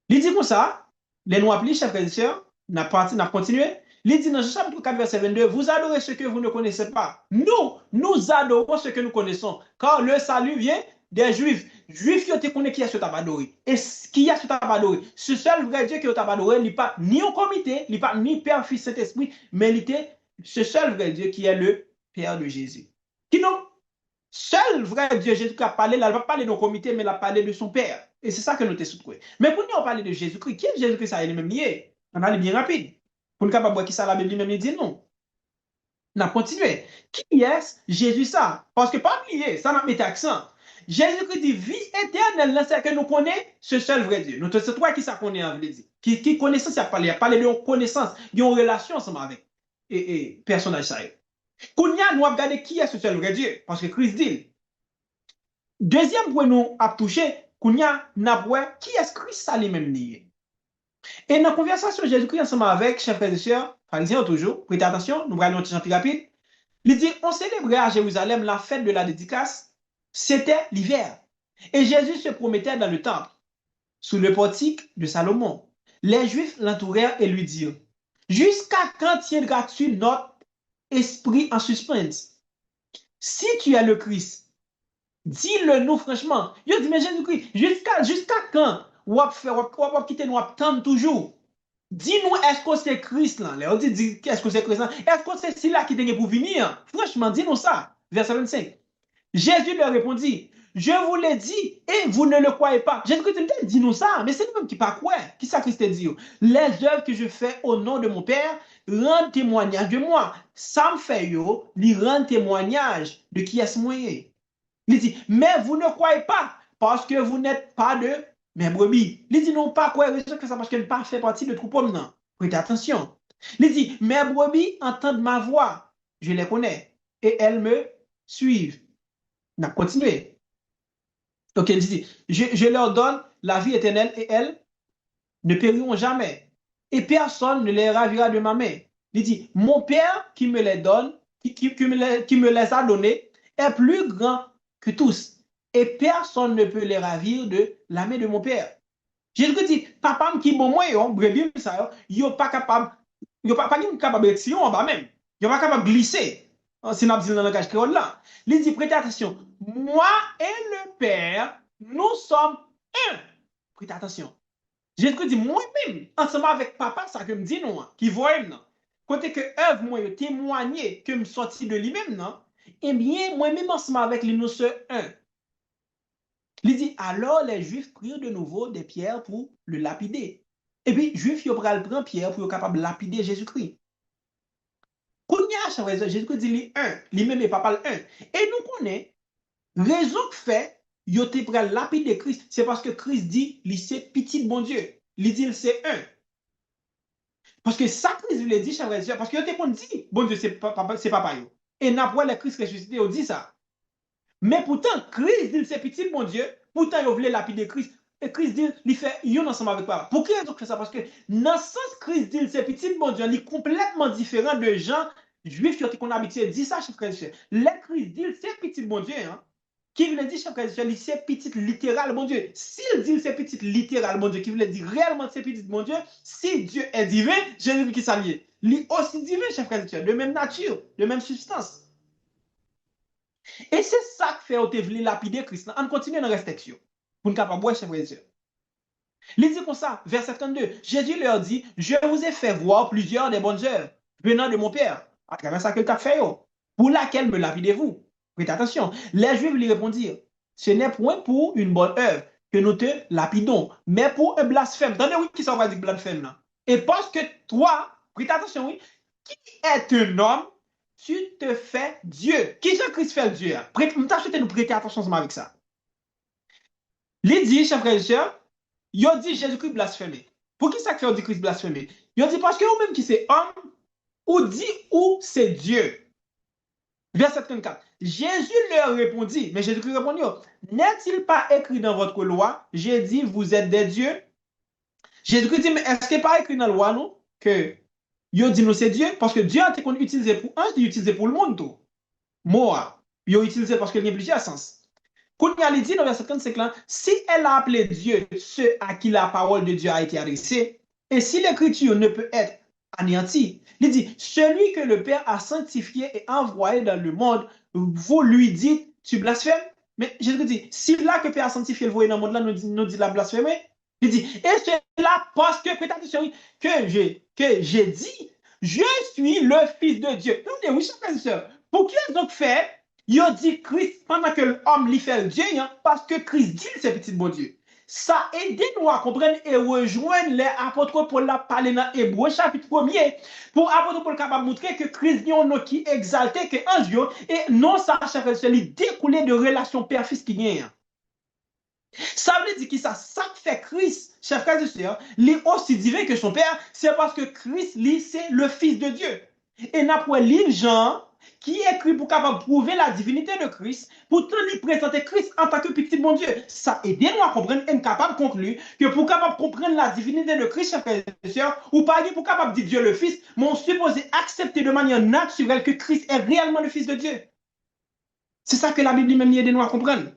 Il dit comme ça, les nous appelés, chers frères et sœurs, n'a continué. Il dit dans Jean chapitre 4, verset 22, vous adorez ce que vous ne connaissez pas. Nous adorons ce que nous connaissons. Car le salut vient des Juifs. Juifs qui ont été connus qui est ce tabadoré. Et qui est ce tabadoré? Ce seul vrai Dieu qui est au tabadoré, il n'est pas ni au comité, il n'est pas ni Père, Fils, Saint-Esprit, mais il était ce seul vrai Dieu qui est le Père de Jésus. Qui non? Seul vrai Dieu, Jésus qui a parlé, il n'a pas parlé de comité, mais il a parlé de son Père. Et c'est ça que nous te soutenons. Mais pour nous parler de Jésus-Christ, qui est Jésus-Christ ça est même lié? On va aller bien rapide. Pour nous capable qui ça la Bible lui-même dit non. On a continué. Qui est Jésus ça? Parce que pas oublier, ça n'a mis accent. Jésus-Christ dit vie éternelle, c'est que nous connaissons ce seul vrai Dieu. C'est toi qui ça connaît en vrai dire. Qui connaissance il a parlé de connaissance, il y a une relation ensemble avec et personnage ça. Kounya, nous avons regardé qui est ce seul vrai Dieu, parce que Christ dit. Deuxième point, nous avons touché, Kounya, nous avons qui est Christ ça lui-même lié. Et dans la conversation, Jésus-Christ ensemble avec, chers frères et sœurs, pharisiens toujours, prêtez attention, nous allons un petit plus rapide. Il dit, on célébrait à Jérusalem la fête de la dédicace, c'était l'hiver. Et Jésus se promettait dans le temple, sous le portique de Salomon. Les Juifs l'entourèrent et lui dirent, jusqu'à quand tiendras-tu notre esprit en suspense? Si tu es le Christ, dis-le nous franchement. Je dis, mais Jésus-Christ, jusqu'à quand? Ou va quitter nous attendre toujours. Dis-nous, est-ce que c'est Christ là? On dit, est-ce que c'est Christ là? Est-ce que c'est celui-là qui est pour venir? Franchement, dis-nous ça. Verset 25. Jésus leur répondit, je vous l'ai dit et vous ne le croyez pas. Jésus-Christ dit nous ça, mais c'est lui-même qui pas quoi. Qui ça Christ dit? Les œuvres que je fais au nom de mon Père rendent témoignage de moi. Ça me fait yo, lui rend témoignage de qui est-ce moi. Il dit, mais vous ne croyez pas parce que vous n'êtes pas de mes brebis. Il dit, non, pas quoi, que ça parce qu'elle n'a pas fait partie de troupeau maintenant. Prêtez attention. Il dit, mes brebis entendent ma voix, je les connais, et elles me suivent. On a continué. Donc, il dit, je leur donne la vie éternelle et elles ne périront jamais. Et personne ne les ravira de ma main. Il dit, mon Père qui me les donne, qui me les a donnés, est plus grand que tous. Et personne ne peut les ravir de la main de mon Père. Jésus dit, papa qui bon moi, brebis ça, yo pas capable, yo pas capable de tirer en bas même. Yo pas capable de glisser. Si nous dit dans le langage créole là. Il dit, prêtez attention, moi et le Père, nous sommes un. Prêtez attention. Jésus dit, moi-même, ensemble avec papa, ça que me dit non, qui voit non. Côté que œuvre moi témoigner que me sorti de lui-même non, eh bien moi-même ensemble avec lui nous sommes un. Il dit, alors les Juifs prirent de nouveau des pierres pour le lapider. Et puis, Juifs, ils prennent pierre pour être capable de lapider Jésus-Christ. Jésus-Christ dit, un, lui-même n'est pas le un. Et nous connaissons, raison que fait, ils ont pris lapider Christ, c'est parce que Christ dit, il c'est petit bon Dieu. Il dit, c'est un. Parce que ça, Christ lui dit, chers frères, parce que ils ont dit, bon Dieu, c'est papa. Et n'après le Christ ressuscité, ils dit ça. Mais pourtant, Christ dit c'est petit bon Dieu. Pourtant, il voulait lapider Christ. Et Christ dit, il fait yon ensemble avec papa. Pourquoi il fait ça? Parce que dans le sens Christ dit c'est petit bon Dieu, il est complètement différent de gens juifs qui ont habitué dit ça, chef frère. Le Christ dit c'est petit bon Dieu. Hein? Qui veut dire, chef frère, c'est petit littéral bon Dieu. S'il dit c'est petit littéral bon Dieu, qui veut dire réellement c'est petit bon Dieu, si Dieu est divin, Jésus qui s'allie. lui aussi divin, chers frères et sœurs, de même nature, de même substance. Et c'est ça qui fait que vous lapider Christ. On continue dans respectation. Pour ne pas boire, chers frères et sœurs. Il dit comme ça, verset 32. Jésus leur dit, je vous ai fait voir plusieurs des bonnes œuvres venant de mon Père, à travers ça que tu as fait, pour laquelle me lapidez-vous? Prêtez attention. Les Juifs lui répondirent, ce n'est point pour une bonne œuvre que nous te lapidons, mais pour un blasphème. Attendez, oui, qui s'en va dire blasphème là? Et parce que toi, prêtez attention, oui, qui est un homme, tu te fais Dieu. Qui Jean-Christ fait Dieu? Nous prêter attention ensemble avec ça. Il dit, chers frères et sœurs, il dit Jésus-Christ blasphémé. Pour qui ça fait dit Christ blasphémé? Il dit parce que vous-même qui c'est homme, ou dit ou c'est Dieu. Verset 34. Jésus leur répondit, mais Jésus-Christ répondit, n'est-il pas écrit dans votre loi, j'ai dit, vous êtes des dieux? Jésus-Christ dit, mais est-ce qu'il n'est pas écrit dans la loi, nous, que il dit nous c'est Dieu? Parce que Dieu a été utilisé pour un, il utilisé pour le monde, tout. Moi, il a utilisé parce qu'il y a plusieurs sens. Quand il dit dans verset 35 là, si elle a appelé Dieu ceux à qui la parole de Dieu a été adressée, et si l'écriture ne peut être anéantie, il dit, celui que le Père a sanctifié et envoyé dans le monde, vous lui dites, tu blasphèmes? Mais Jésus dit, si là que le Père a sanctifié le voyé dans le monde là, nous dit la blasphémer? Il dit, et c'est là parce que, que j'ai dit, je suis le Fils de Dieu. Non, oui, chers frères et sœurs, pour qui est donc fait? Il dit Christ pendant que l'homme lui fait le Dieu, hein, parce que Christ dit c'est petit bon Dieu. Ça aide nous à comprendre et rejoindre les apôtres pour la parler dans Hébreu chapitre 1er. Pour apôtres pour capable montrer que Christ est un nom qui est exalté, que un Dieu, et non ça, chers frères et sœurs, découlé de relations père-fils qui y a. Ça veut dire que ça fait Christ, chers frères et sœurs, il est aussi divin que son Père, c'est parce que Christ, lui, c'est le Fils de Dieu. Et n'a pas lire Jean, qui écrit pour capable prouver la divinité de Christ, pourtant lui présenter Christ en tant que petit bon Dieu. Ça aide nous à comprendre et capable de conclure que pour capable comprendre la divinité de Christ, chers frères et sœurs, ou pas pour capable dire Dieu le Fils, mais on supposé accepter de manière naturelle que Christ est réellement le Fils de Dieu. C'est ça que la Bible même aide nous à comprendre.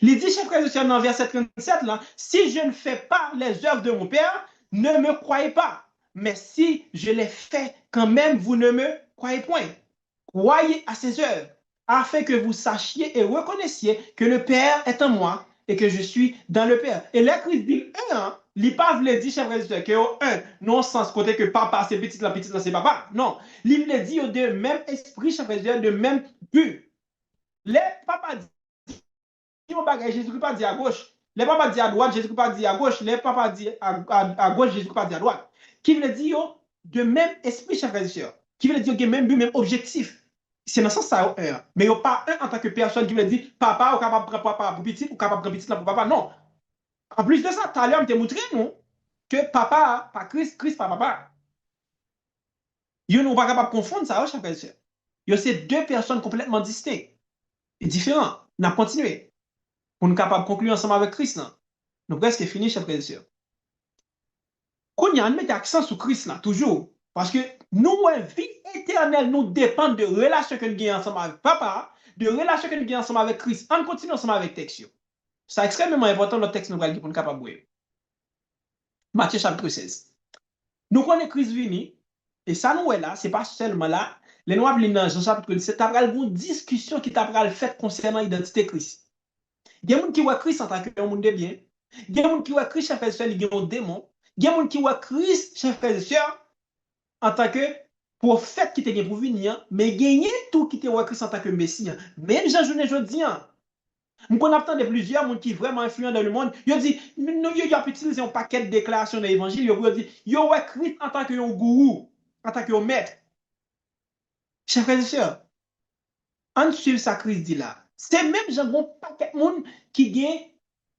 Il dit, chers frères et sœurs, dans verset 37, là, si je ne fais pas les œuvres de mon Père, ne me croyez pas. Mais si je les fais quand même, vous ne me croyez point. Croyez à ses œuvres, afin que vous sachiez et reconnaissiez que le Père est en moi et que je suis dans le Père. Et là, Christ dit, il pas voulu dire, chers frères et sœurs, que non sens côté que papa c'est petit, la petite c'est papa. Non, il le dit de même esprit, chers frères et sœurs, de même but. Les papas disent, Jésus-Christ pas dit à gauche. Les papas dit à droite, Jésus-Christ pas dit à gauche. Les papas dit à gauche, Jésus-Christ pas dit à droite. Qui veut dire de même esprit, chers frères et sœurs. Qui veut dire même but, même objectif. C'est dans ce sens ça, mais il n'y a pas un en tant que personne qui veut dire papa ou capable de prendre papa pour petit ou capable de prendre petit pour papa. Non. En plus de ça, tout à l'heure, on t'a montré, nous, que papa, pas Christ, Christ, pas papa. Ils ne sont pas capables de confondre ça, chers frères et sœurs. C'est deux personnes complètement distinctes et différentes. On a continué pour nous capables de conclure ensemble avec Christ. Là. Nous presque fini, chers frères et sœurs. Quand on met l'accent sur Christ, là, toujours, parce que nous, vie éternelle, nous dépend de relations que nous avons ensemble avec papa, de relations que nous avons ensemble avec Christ. On continue ensemble avec texte. C'est extrêmement important notre texte nous va pour nous capable de voir. Matthieu chapitre 16. Nous connaissons Christ venu, et ça nous est là, c'est pas seulement là. Les noirs dans Jean chapitre 17, tu as une discussion qui t'a fait concernant l'identité de Christ. Il y a des gens qui voient Christ en tant que monde de bien. Il y a des gens qui voient Christ, chers frères et sœurs, il y a un démon. Il y a des gens qui voient Christ, chers frères et sœurs, en tant que prophète qui était pour venir, mais il y a tout qui était voit Christ en tant que Messie. Même Jean-Journée Jodi, on connaît de plusieurs gens qui sont vraiment influents dans le monde. Ils disent, ils ont utilisé un paquet de déclarations de l'évangile. Ils disent, ils ont Christ en tant que gourou, en tant que maître. Chers frères et sœurs, on suit ça Christ dit là. C'est même un paquet de monde qui a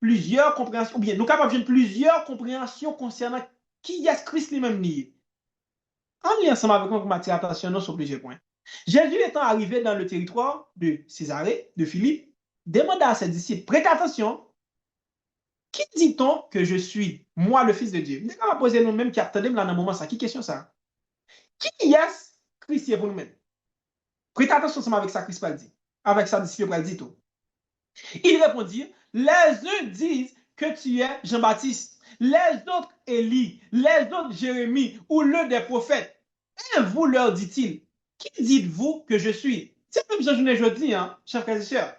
plusieurs compréhensions, ou bien nous capables de plusieurs compréhensions concernant qui est Christ lui-même nié. En lien ensemble avec nous, pour attirer attention sur plusieurs points. Jésus étant arrivé dans le territoire de Césarée, de Philippe, demanda à ses disciples, prêtez attention, qui dit-on que je suis, moi le Fils de Dieu? Nous allons poser nous-mêmes qui attendons là dans le moment ça. Qui question ça? Qui est Christ pour nous-mêmes? Prêtez attention ensemble avec ça, Christ va dire. Avec sa disciple va dire tout. Il répondit, les uns disent que tu es Jean-Baptiste, les autres Élie, les autres Jérémie ou l'un des prophètes. Et vous leur dit-il, qui dites-vous que je suis? C'est même ça que je dis, hein, chers frères et sœurs.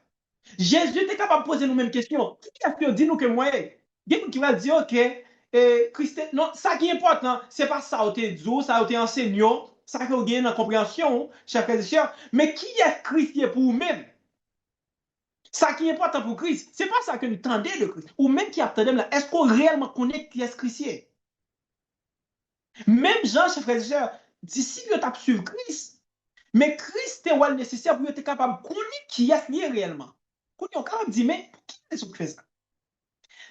Jésus était capable de poser nous mêmes questions. Qui est-ce que dit nous que moi? Il y a qui va dire, OK, Christ, non, ça qui est important, c'est pas ça qui est dit, ça qui est enseignant, ça qui est dans la compréhension, chers frères et sœurs, mais qui est Christ pour vous-même? Ça qui est important pour Christ, c'est pas ça que nous tendons de Christ. Ou même qui attendons là, est-ce qu'on réellement connaît qui est Christ? Même Jean, chers frères et sœurs, disciples ont suivi Christ. Mais Christ est nécessaire pour être capable de connaître qui est lié réellement. Qu'on est capable de dire, mais qui est-ce qui fait ça?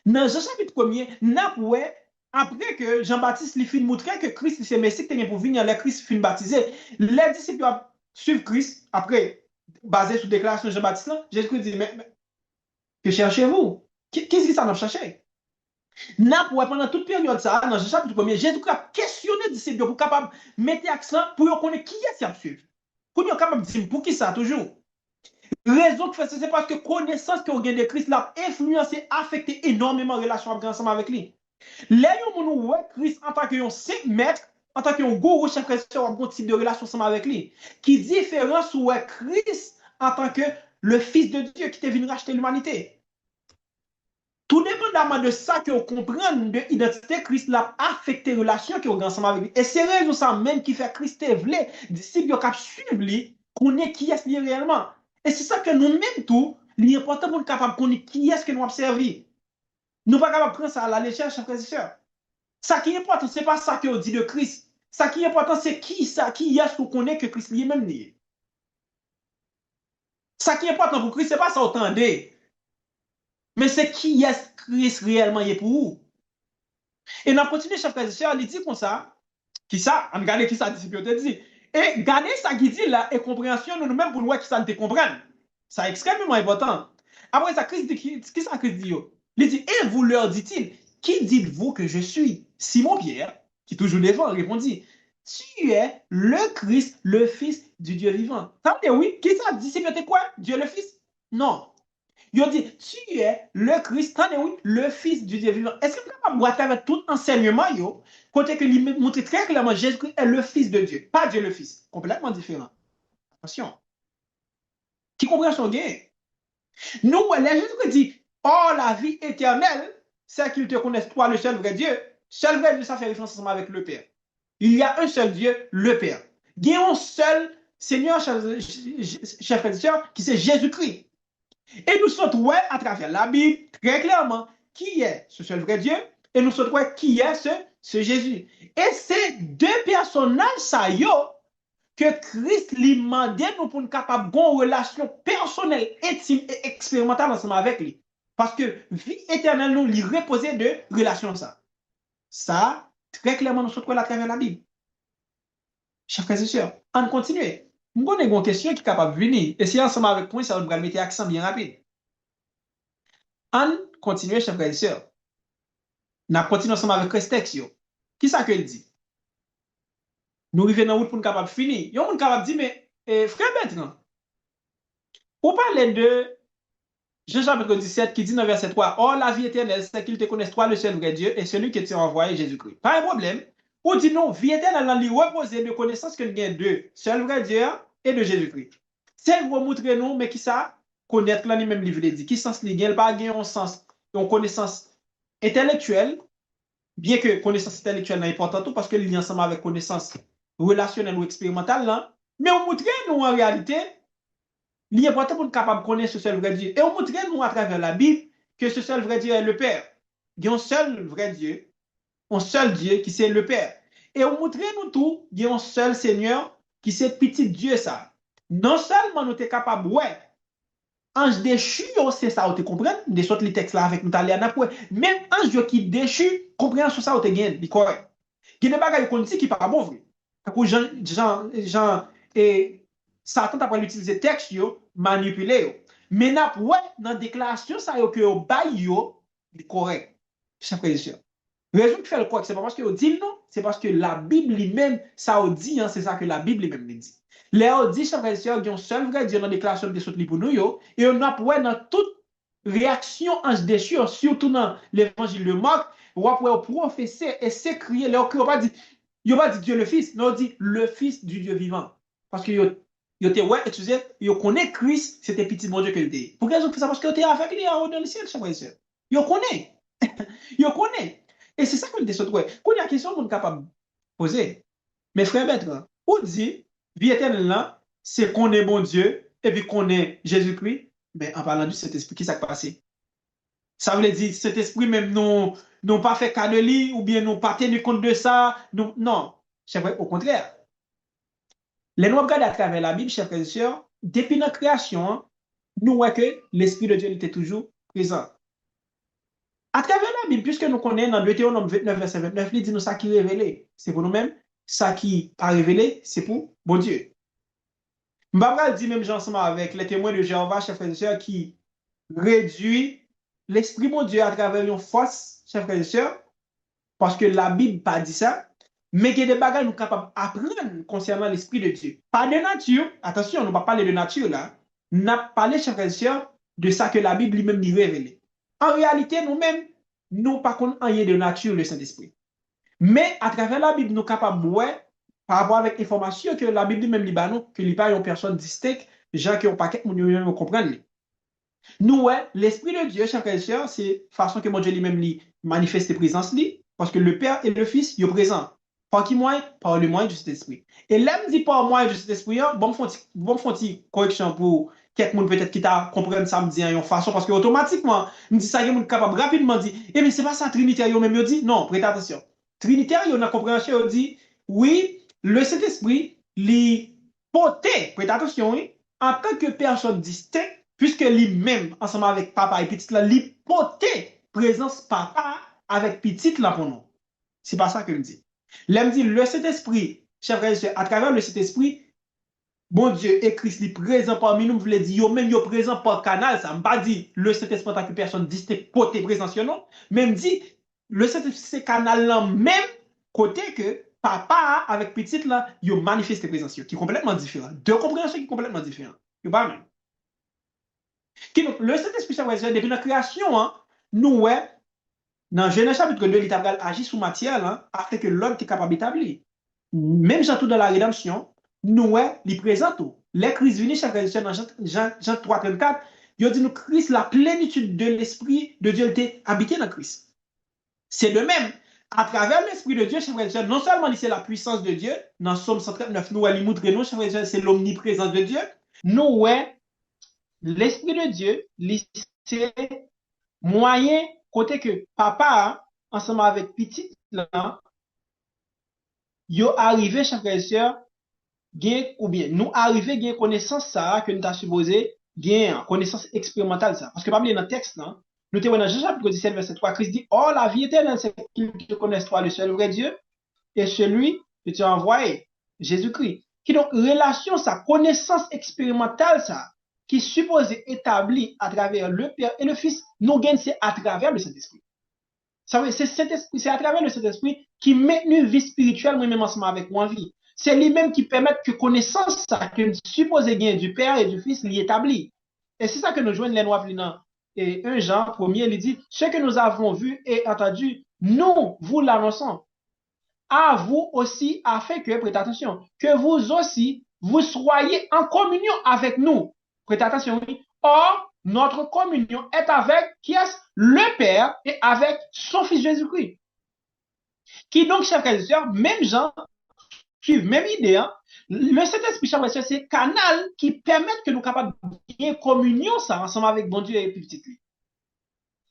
Dans Jean chapitre 1er, après que Jean-Baptiste lui fin montré que Christ c'est Messie qui est pour venir, les Christ fin baptisé, les disciples doivent suivre Christ, après, basé sur la déclaration de Jean-Baptiste, Jésus-Christ dit, mais que cherchez-vous? Qu'est-ce que ça nous cherche? Pendant toute période, ça, dans Jean chapitre 1er, Jésus-Christ a questionné les disciples pour capable de mettre l'accent pour connaître qui est-ce qui a suivre. Pour nous capable de dire, pour qui ça, toujours? Raison qui fait ça, c'est parce que connaissance qu'on gagne de Christ l'a influencé, affecté énormément la relation ensemble avec lui. Là, on voit Christ en tant que 5 mètres, en tant que gourou, chef frère, un bon type de relation ensemble avec lui. Qui différence ou Christ en tant que le Fils de Dieu qui est venu racheter l'humanité. Tout dépendamment de ça que vous comprenez de l'identité, Christ l'a affecté la relation que vous avez ensemble avec lui. Et c'est raison ça même qui fait Christ voulait, disciples qui suivent lui, connaît qui est-ce réellement. Et c'est ça que nous-mêmes tout, l'important pour nous capable de connaître qui est-ce que nous avons servi. Nous ne sommes pas capables de prendre ça à la légère, chers frères et sœurs. Ça qui est important, ce n'est pas ça qu'on dit de Christ. Ça qui est important, c'est qui est-ce qu'on connaît que Christ lui-même lié. Ça qui est important pour Christ, ce n'est pas ça entendez. Mais c'est qui est-ce Christ réellement est pour vous. Et nous continuons, chers frères et sœurs, il dit comme ça, qui ça, on regarde qui ça disciple te dit. Et regardez ça qui dit là, et compréhension, nous-mêmes pour nous qui ça ne te comprenne. C'est extrêmement important. Après ça, Christ dit, qui ça Christ dit? Il dit, et vous leur dit-il, qui dites-vous que je suis? Simon Pierre, qui toujours devant, répondit, tu es le Christ, le Fils du Dieu vivant. Ça veut dire oui, qui ça disciple te quoi? Dieu le Fils? Non. Il dit, tu es le Christ, oui, le Fils du Dieu vivant. Est-ce que vous pouvez à travers tout enseignement, côté que il montre très clairement Jésus-Christ est le Fils de Dieu, pas Dieu le Fils. Complètement différent. Attention. Qui comprend son gain? Nous, Jésus-Christ dit, oh, la vie éternelle, c'est qu'ils te connaissent, toi, le seul vrai Dieu. Seul vrai Dieu, ça fait référence ensemble avec le Père. Il y a un seul Dieu, le Père. Il y a un seul Seigneur, chers frères et sœurs, qui c'est Jésus-Christ. Et nous sommes à travers la Bible, très clairement, qui est ce seul vrai Dieu, et nous sommes qui est ce Jésus. Et ces deux personnages, ça y est, que Christ lui demandait nous pour nous capables d'avoir une relation personnelle, intime et expérimentale ensemble avec lui. Parce que vie éternelle, nous lui reposer de relation ça. Ça, très clairement, nous sommes à travers la Bible. Chers frères et sœurs, on continue. Nous avons une question qui est capable de venir. Et si ensemble avec moi, ça va mettre l'accent bien rapide. On continue, chers frères et sœurs. Nous continuons ensemble avec ce texte. Qui ça que dit? Nous arrivons dans la route pour nous capable de finir. Nous sommes capable de dire, mais frère Bertrand, on parle de Jean chapitre 17 qui dit dans verset 3, oh la vie éternelle, c'est qu'il te connaisse toi le seul vrai Dieu et celui qui t'a envoyé Jésus-Christ. Pas un problème. On dit non, vie éternelle, on lui repose de connaissance que nous avons de seul vrai Dieu et de Jésus-Christ. C'est vous montrer nous, mais qui ça? Connaître là, même livre dit. Qui sens li gen, pas gen un sens, une connaissance intellectuelle, bien que connaissance intellectuelle est importante parce que lié ensemble avec connaissance relationnelle ou expérimentale là, mais on montre nous en réalité, il est important pour nous capable de connaître ce seul vrai Dieu. Et on montre nous à travers la Bible que ce seul vrai Dieu est le Père. Il y a un seul vrai Dieu, un seul Dieu qui c'est le Père. Et on montre nous tout, il y a un seul Seigneur qui c'est petit Dieu ça. Non seulement nous sommes capables, ouais, ange déchu, c'est ça, vous comprenez? Des sortes les textes là avec nous, même ange qui déchu, compréhension ça, vous gagne, c'est correct. Il y a des bagages qu'on dit qui pas bon vrai. Jean, et Satan t'a pas utiliser texte manipuler. Mais ouais, dans la déclaration ça que yo bail yo, c'est correct. C'est frère et sœur. Raison qui fait le correct, c'est pas parce que vous dit non, c'est parce que la Bible lui-même ça dit, hein, c'est ça que la Bible lui-même dit. Léo dit, chers frères et sœurs, il y a un seul vrai Dieu dans la déclaration de ce pour nous, et on a pour dans toute réaction en se déchire, surtout dans l'évangile de Marc, on va pouvoir professer et s'écrier, Léo qui va pas dire, Yo pas dit Dieu le Fils, non, dit le Fils du Dieu vivant. Parce que yo te ouais, excusez, yo connaît Christ, c'était petit bon Dieu que était. Pour quelle raison ça? Parce que yo te avec lui en haut dans le ciel, frère et sœur. Yo connaît. Yo connaît. Et c'est ça que nous sommes ouais. Quand il y a une question qu'on est capable de poser, mes frères maîtres, ou dit, vie éternelle là, c'est qu'on est bon Dieu, et puis qu'on est Jésus-Christ, mais en parlant du Saint-Esprit, qui s'est passé? Ça veut dire, cet esprit même n'ont pas fait cas de lui, ou bien n'ont pas tenu compte de ça. Non, c'est vrai, au contraire. Les nous regardons à travers la Bible, chers frères et sœurs, depuis notre création, nous voyons que l'Esprit de Dieu était toujours présent. À travers la Bible, puisque nous connaissons dans Deutéronome 29, verset 29, il dit nous ça qui est révélé, c'est pour nous-mêmes. Ça qui n'est pas révélé, c'est pour bon Dieu. Mbabra dit même ensemble avec les témoins de Jéhovah, chers frères et sœurs, qui réduit l'Esprit mon Dieu à travers une force, chers frères et sœurs, parce que la Bible pas dit ça, mais il y a des bagages nous sommes capables d'apprendre concernant l'Esprit de Dieu. Pas de nature, attention, on ne va pas parler de nature là, on a parlé, chers frères et sœurs, de ça que la Bible lui-même lui révèle. En réalité, nous-mêmes, nous pas rien de nature, le Saint-Esprit. Mais à travers la Bible, nous sommes capables, ouais, par rapport avec l'information que la Bible lui-même nous, que lui pas une personne distincte, gens qui ont pas qu'être nous comprendre. Nous, ouais, l'Esprit de Dieu, chers frères et sœurs, c'est façon que mon Dieu lui-même lui manifeste présence lui, parce que le Père et le Fils, ils sont présents. Par qui moyen? Par le moyen du Saint-Esprit. Et là, me dit par le moyen du Saint-Esprit, bon, me font une correction pour quelqu'un peut-être qui t'a compris ça me dit en façon, parce que automatiquement, me dit ça, il est capable rapidement de dire, eh mais c'est pas ça, Trinitaire, il même, il dit, non, prêtez attention. Trinitaire, il y a une compréhension, il dit, oui, le Saint-Esprit, lui, porté, prêtez attention, oui, en tant que personne distincte, puisque lui-même, ensemble avec papa et petite, là, lui porté présence papa avec petite là pour nous. C'est pas ça que me dit. Là, me dit, le Saint-Esprit, chers frères et sœurs, à travers le Saint-Esprit, bon Dieu et Christ, est présent parmi nous, vous voulez dire, même yo présent par canal, ça me pas dit le Saint-Esprit en tant que personne distincte côté présent sur nous, mais me dit, le Saint-Esprit, c'est canal là même côté que papa avec petite là, yo manifeste présence, qui est complètement différent. Deux compréhensions qui sont complètement différentes. Yo pas même. Le Saint-Esprit, depuis la création, hein, nous, ouais, dans Genèse chapitre 2, il agit sous matière hein, afin que l'homme est capable d'établir. Même Jean tout dans la rédemption, nous, ouais, il présente tout. Les Christ venu, chaque frère dans Jean 3, 34, il dit nous, Christ, la plénitude de l'Esprit de Dieu était habité dans Christ. C'est de même, à travers l'Esprit de Dieu, chaque frère, non seulement c'est la puissance de Dieu, dans Somme 139, nous, il montre nous, chaque frère, c'est l'omniprésence de Dieu. Nous, ouais, l'Esprit de Dieu, c'est moyen côté que papa, ensemble avec petit, là, yo arrivé, chers frères et sœurs, ou bien nous arrivé gain connaissance ça que nous avons supposé gain connaissance expérimentale ça. Parce que parmi dans le texte, là, nous te dans Jean chapitre 17, verset 3, Christ dit, oh, la vie éternelle, c'est qu'ils te connaissent toi, le seul vrai Dieu, et celui que tu as envoyé, Jésus-Christ. Qui donc, relation, ça, connaissance expérimentale, ça, qui est supposé établi à travers le Père et le Fils, nous gagnons, c'est à travers le Saint-Esprit. C'est à travers le Saint-Esprit qui met une vie spirituelle, moi-même ensemble avec moi en vie. C'est lui-même qui permet que connaissance, ça, que nous supposons gagner du Père et du Fils, l'y établit. Et c'est ça que nous joignons les noirs et 1 Jean 1er, il dit, ce que nous avons vu et entendu, nous vous l'annonçons à vous aussi, afin que, prêtez attention, que vous aussi, vous soyez en communion avec nous. Prêtez attention, oui. Or, notre communion est avec qui est le Père et avec son Fils Jésus-Christ. Qui donc, chers frères et sœurs, même gens, suivent même idée, hein, le Saint-Esprit, chers frères et sœurs, c'est canal qui permet que nous capables de communion ça, ensemble avec bon Dieu et petit lui.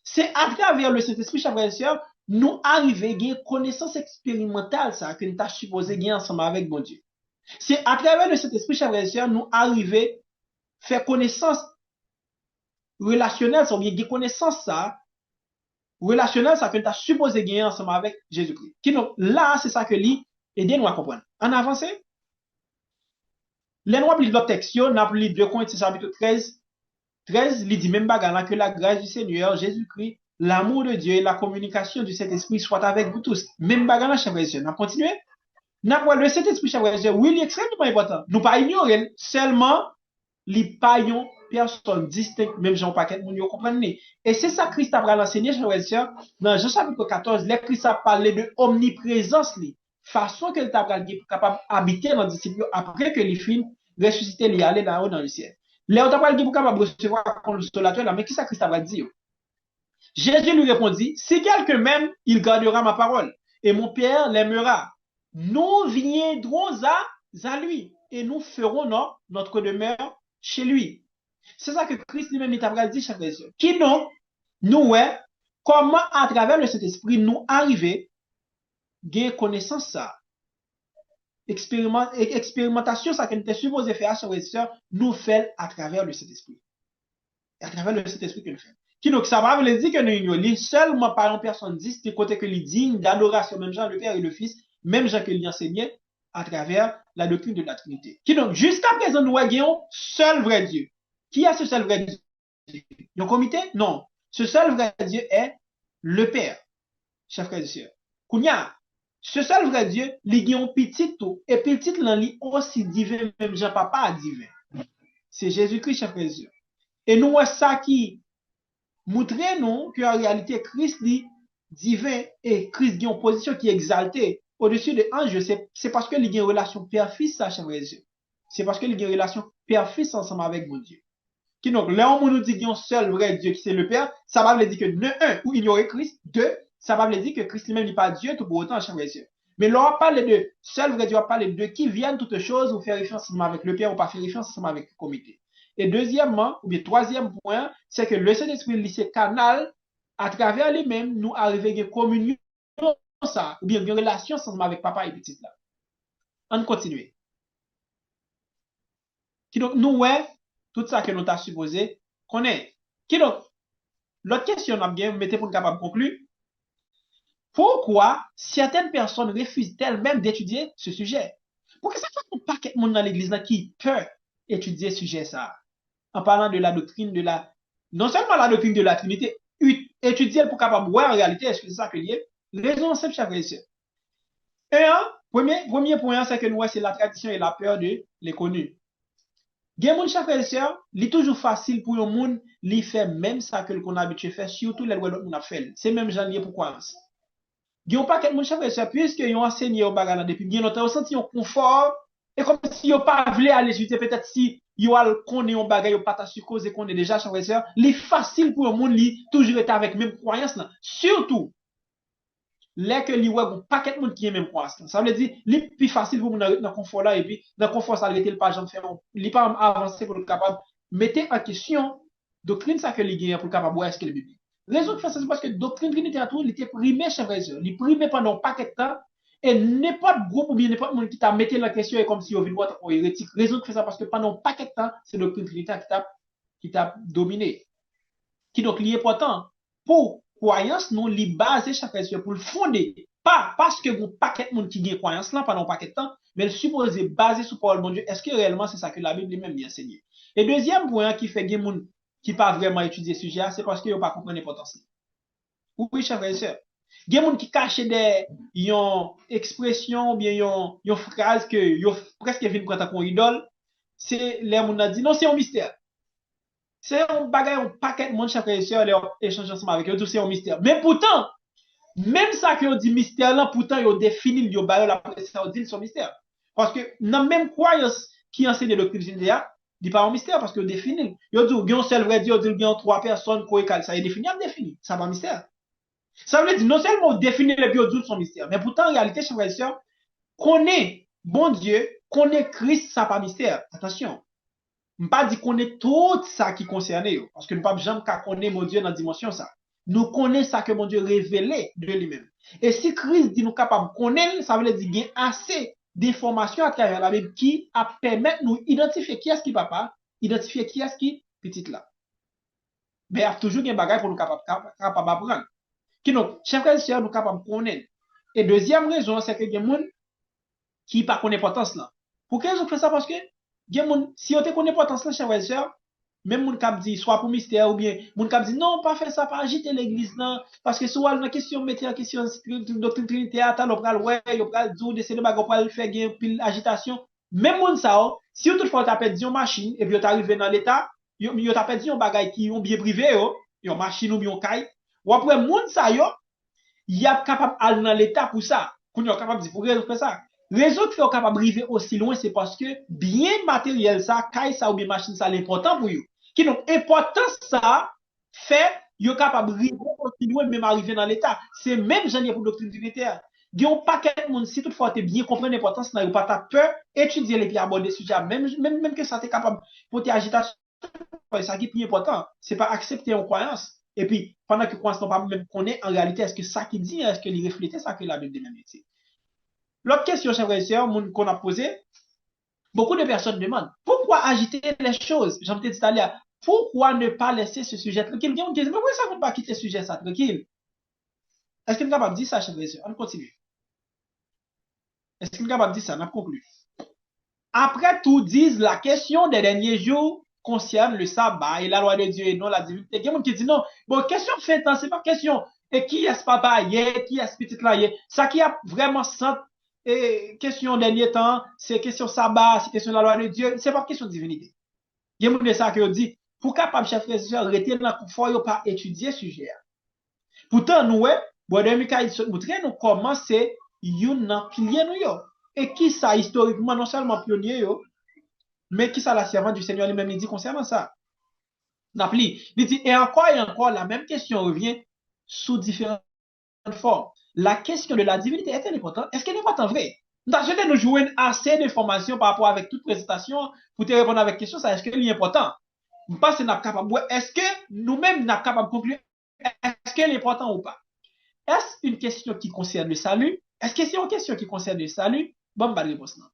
C'est à travers le Saint-Esprit, chers frères et sœurs, nous arriver à une connaissance expérimentale ça, que nous avons supposé gagner ensemble avec bon Dieu. C'est à travers le Saint-Esprit, chers frères et sœurs, nous arriver à faire connaissance relationnelle, ça, ou bien des connaissances ça, relationnelle, ça que nous avons supposé gagner ensemble avec Jésus-Christ. Là, c'est ça que lui aide nous à comprendre. En avancé, les noirs plus d'autres textes, nous avons lu 2 Corinthiens chapitre 13, il dit même bagarre que la grâce du Seigneur Jésus-Christ, l'amour de Dieu et la communication du Saint-Esprit soient avec vous tous. Même bagarre, chers frères et sœurs. On a continué. Le Saint-Esprit, chers frères et sœurs, oui, il est extrêmement important. Nous pas ignorer, seulement, les païens, personnes distinctes, même Jean Paquet, nous comprenons. Et c'est ça que Christ a enseigné, chers frères et sœurs, dans Jean chapitre 14, là, Christ a parlé de omniprésence, façon que le tabral capable d'habiter dans le disciple après que les films ressuscité, il aller dans le ciel. Les tabral pour capable recevoir le consolateur là, mais qui ça Christ va dire? Jésus lui répondit, si quelqu'un m'aime, il gardera ma parole, et mon Père l'aimera. Nous viendrons à lui, et nous ferons notre demeure chez lui. C'est ça que Christ lui-même t'a dit, chers frères et sœurs. Qui nous, ouais, comment à travers le Saint-Esprit nous arriver gagner connaissance ça. Expérimentation, ça qu'on était supposé faire, chers frères et sœurs, nous fait à travers le Saint-Esprit. À travers le Saint-Esprit que nous faisons. Qui donc ça va veut dire que nous ignorons seulement par une personne 10 du côté que les digne d'adoration même Jean le Père et le Fils, même Jean que l'enseignait à travers la doctrine de la Trinité. Qui donc jusqu'à présent nous avons seul vrai Dieu. Qui a ce seul vrai Dieu? Un comité? Non. Ce seul vrai Dieu est le Père. Chers frères et sœurs. Kounya, ce seul vrai Dieu, il a un petit tout et petit là li aussi divin même Jean papa a divin. C'est Jésus-Christ, chers frères et sœurs. Et nous ça qui montrer nous qu'en réalité Christ est divin et Christ a une position qui est exaltée au-dessus des anges. C'est parce qu'il y a une relation père-fils, ça, chers frères et sœurs. C'est parce qu'il y a une relation père-fils ensemble avec mon Dieu. Qui donc, là où on nous dit qu'il y a un seul vrai Dieu qui c'est le Père, ça va veut dire que un, ou ignorer Christ, deux, ça va veut dire que Christ lui-même n'est pas Dieu tout pour autant, chers frères et sœurs. Mais là, on parle de seul vrai Dieu, on parle de qui viennent toutes choses ou faire référence ensemble avec le Père ou pas faire référence ensemble avec le comité. Et deuxièmement, ou bien troisième point, c'est que le Saint-Esprit, c'est canal, à travers lui-même, nous arriver à une communion, ça, ou bien une relation ensemble avec papa et petit là. On continue. Qui donc, nous, ouais, tout ça que nous t'a supposé connaître. Qui donc, l'autre question, on a bien, mettez pour capable de conclure. Pourquoi certaines personnes refusent elles-mêmes d'étudier ce sujet? Pourquoi ça fait pas quelqu'un monde dans l'église là qui peut étudier ce sujet ça? En parlant de la doctrine de la, non seulement la doctrine de la Trinité, étudier pour capable de voir en réalité, est-ce que c'est ça que lié? Raison simple, chers frères et sœurs. Et premier point, c'est que nous, c'est la tradition et la peur de l'inconnu. Gen moun chers frères et sœurs, il est toujours facile pour un monde li faire même ça que qu'on a habitué faire, surtout les lois qu'on a fait. C'est même genre lié pourquoi. Gen pas quelqu'un moun chers frères et sœurs, puisque ils ont enseigné au bagana depuis bien longtemps, ils ont senti un confort et comme si ils pas voulu aller étudier peut-être si ils al connaît un bagay ou pas ta cause et qu'on est déjà chers frères et sœurs, il facile pour un monde li toujours être avec même croyance là. Surtout les que li wè gon paquet moun qui est même croyance. Ça veut dire li plus facile pour moun dans confort là et puis dans confort ça le pas jamais faire li pas avancer pour capable mettre en question doctrine ça que li gagne pour capable voir est-ce que le biblique. Raison qui fait ça c'est parce que doctrine trinitaire tout il était primé chers frères et sœurs, il primé pendant paquet de temps et n'importe groupe ou bien n'importe monde qui t'a metté la question est comme si on vient voir en hérétique. Raison qui fait ça parce que pendant paquet de temps c'est doctrine trinitaire qui t'a dominé. Qui donc li important pour croyance nous li basé chaque fois pour le fonder pas parce que vous paquet de monde qui gagne croyance là pendant paquet de temps mais le supposé basé sur parole bon Dieu est-ce que réellement c'est ça que la Bible même bien enseigné. Et deuxième point qui fait gagne monde qui pas vraiment étudier ce sujet c'est parce que yo pas comprendre l'importance. Oui chers frères et sœurs, gagne monde qui cache des yon expression ou bien yon phrase que yo presque vinn prendre comme idole, c'est les monde a dit non c'est un mystère. C'est un bagage, un paquet de monde, chers frères et sœurs, les échanges ensemble avec eux, c'est un mystère. Mais pourtant, même ça que on dit mystère là, pourtant, ils ont défini le bagage là, ça dit son mystère. Parce que, dans même croyance qui enseigne le doctrine il dit pas un mystère parce que défini. Ils dit, il y a un seul vrai Dieu, il y a trois personnes, ça est défini, ça pas un mystère. Ça veut dire, non seulement définir les biodoules son mystère, mais pourtant, en réalité, chers frères et sœurs, connaît bon Dieu, connaît Christ, ça pas mystère. Attention. Je ne pas dire qu'on est tout ça qui concerne, parce que nous ne pas jamais connaître mon Dieu dans la dimension ça. Nous connaissons ça que mon Dieu révélé de lui-même. Et si Christ dit nous capable de connaître, ça veut dire qu'il y a assez d'informations à travers la Bible qui a permettre nous identifier qui est-ce qui papa, identifier qui est-ce qui petite là. Mais il y a toujours des bagages pour nous capable d'apprendre. Qui nous, chers frères et sœurs, nous capable de connaître. Et deuxième raison, c'est que il y a des gens qui pas connaissent l'importance là. Pourquoi ils ont fait ça? Parce que si on te connaît pas tant ça, chers frères et sœurs, même mon cap dit soit pour mystère ou bien mon cap dit non, pas faire ça, pas agiter l'église non, parce que soit la question mettre en question doctrine trinitaire, t'as l'opral ouais, l'opral dit de ces deux bagages pour faire gain pile agitation. Même mon ça, si toutefois t'as perdu une machine et puis tu arrivé dans l'état, yo t'as perdu un bagage qui ont bien privé yo, une machine ou bien caille, ou après mon ça yo, y a capable aller dans l'état pour ça. Qu'on est capable de dire, pour résoudre ça. Raison qui est capable d'arriver aussi loin, c'est parce que bien matériel ça, caille ça ou bien machine ça, l'important pour eux. Qui donc, important ça, fait, yo capable d'arriver aussi loin, même arriver dans l'état. C'est même genre pour doctrine divinitaire. Il y a un paquet de monde, si toutefois tu bien comprendre l'importance, n'a pas ta peur, étudier les puis aborder le sujet, même que ça t'es capable pour tes agitations, ça qui est plus important, c'est pas accepter une croyance. Et puis, pendant que croyance n'est pas même connaît, en réalité, est-ce que ça qui dit, est-ce qu'il reflète ça que la Bible dit même ici? L'autre question, chers frères et sœurs, qu'on a posée, beaucoup de personnes demandent, pourquoi agiter les choses? J'en ai dit tout à l'heure, pourquoi ne pas laisser ce sujet tranquille? Il y a mais pourquoi ça ne pas quitter ce sujet ça tranquille? Est-ce qu'il est capable de dire ça, chers frères et sœurs? On continue. Est-ce qu'il est capable de dire ça? On a conclu. Après tout, disent la question des derniers jours concerne le sabbat et la loi de Dieu et non la divinité. Il y a des qui dit non, bon, question de fait, c'est pas question. Et qui est ce papa hier, qui est ce petit là hier? Ça qui a vraiment sent et question dernier temps, c'est question sabbat, c'est question de la loi de Dieu, c'est pas question de divinité. Il y a des ça qui dit, pour capable chef frère et rester dans le confort, pas étudier ce sujet. Pourtant, nous, bon, Michael montre nous comment c'est une pilier nous. Et qui ça, historiquement, non seulement pionnier, mais qui ça, la servante du Seigneur lui-même, il dit concernant ça. Il dit, et encore, la même question revient sous différentes formes. La question de la divinité est-elle importante? Est-ce qu'elle est importante vrai? Je nous jouer assez d'informations par rapport avec toute présentation pour te répondre avec question, ça, est-ce qu'elle est importante? Est-ce que nous-mêmes, nous sommes capables de conclure, est-ce qu'elle est importante ou pas? Est-ce une question qui concerne le salut? Est-ce que c'est une question qui concerne le salut? Bon, pas de réponse, non.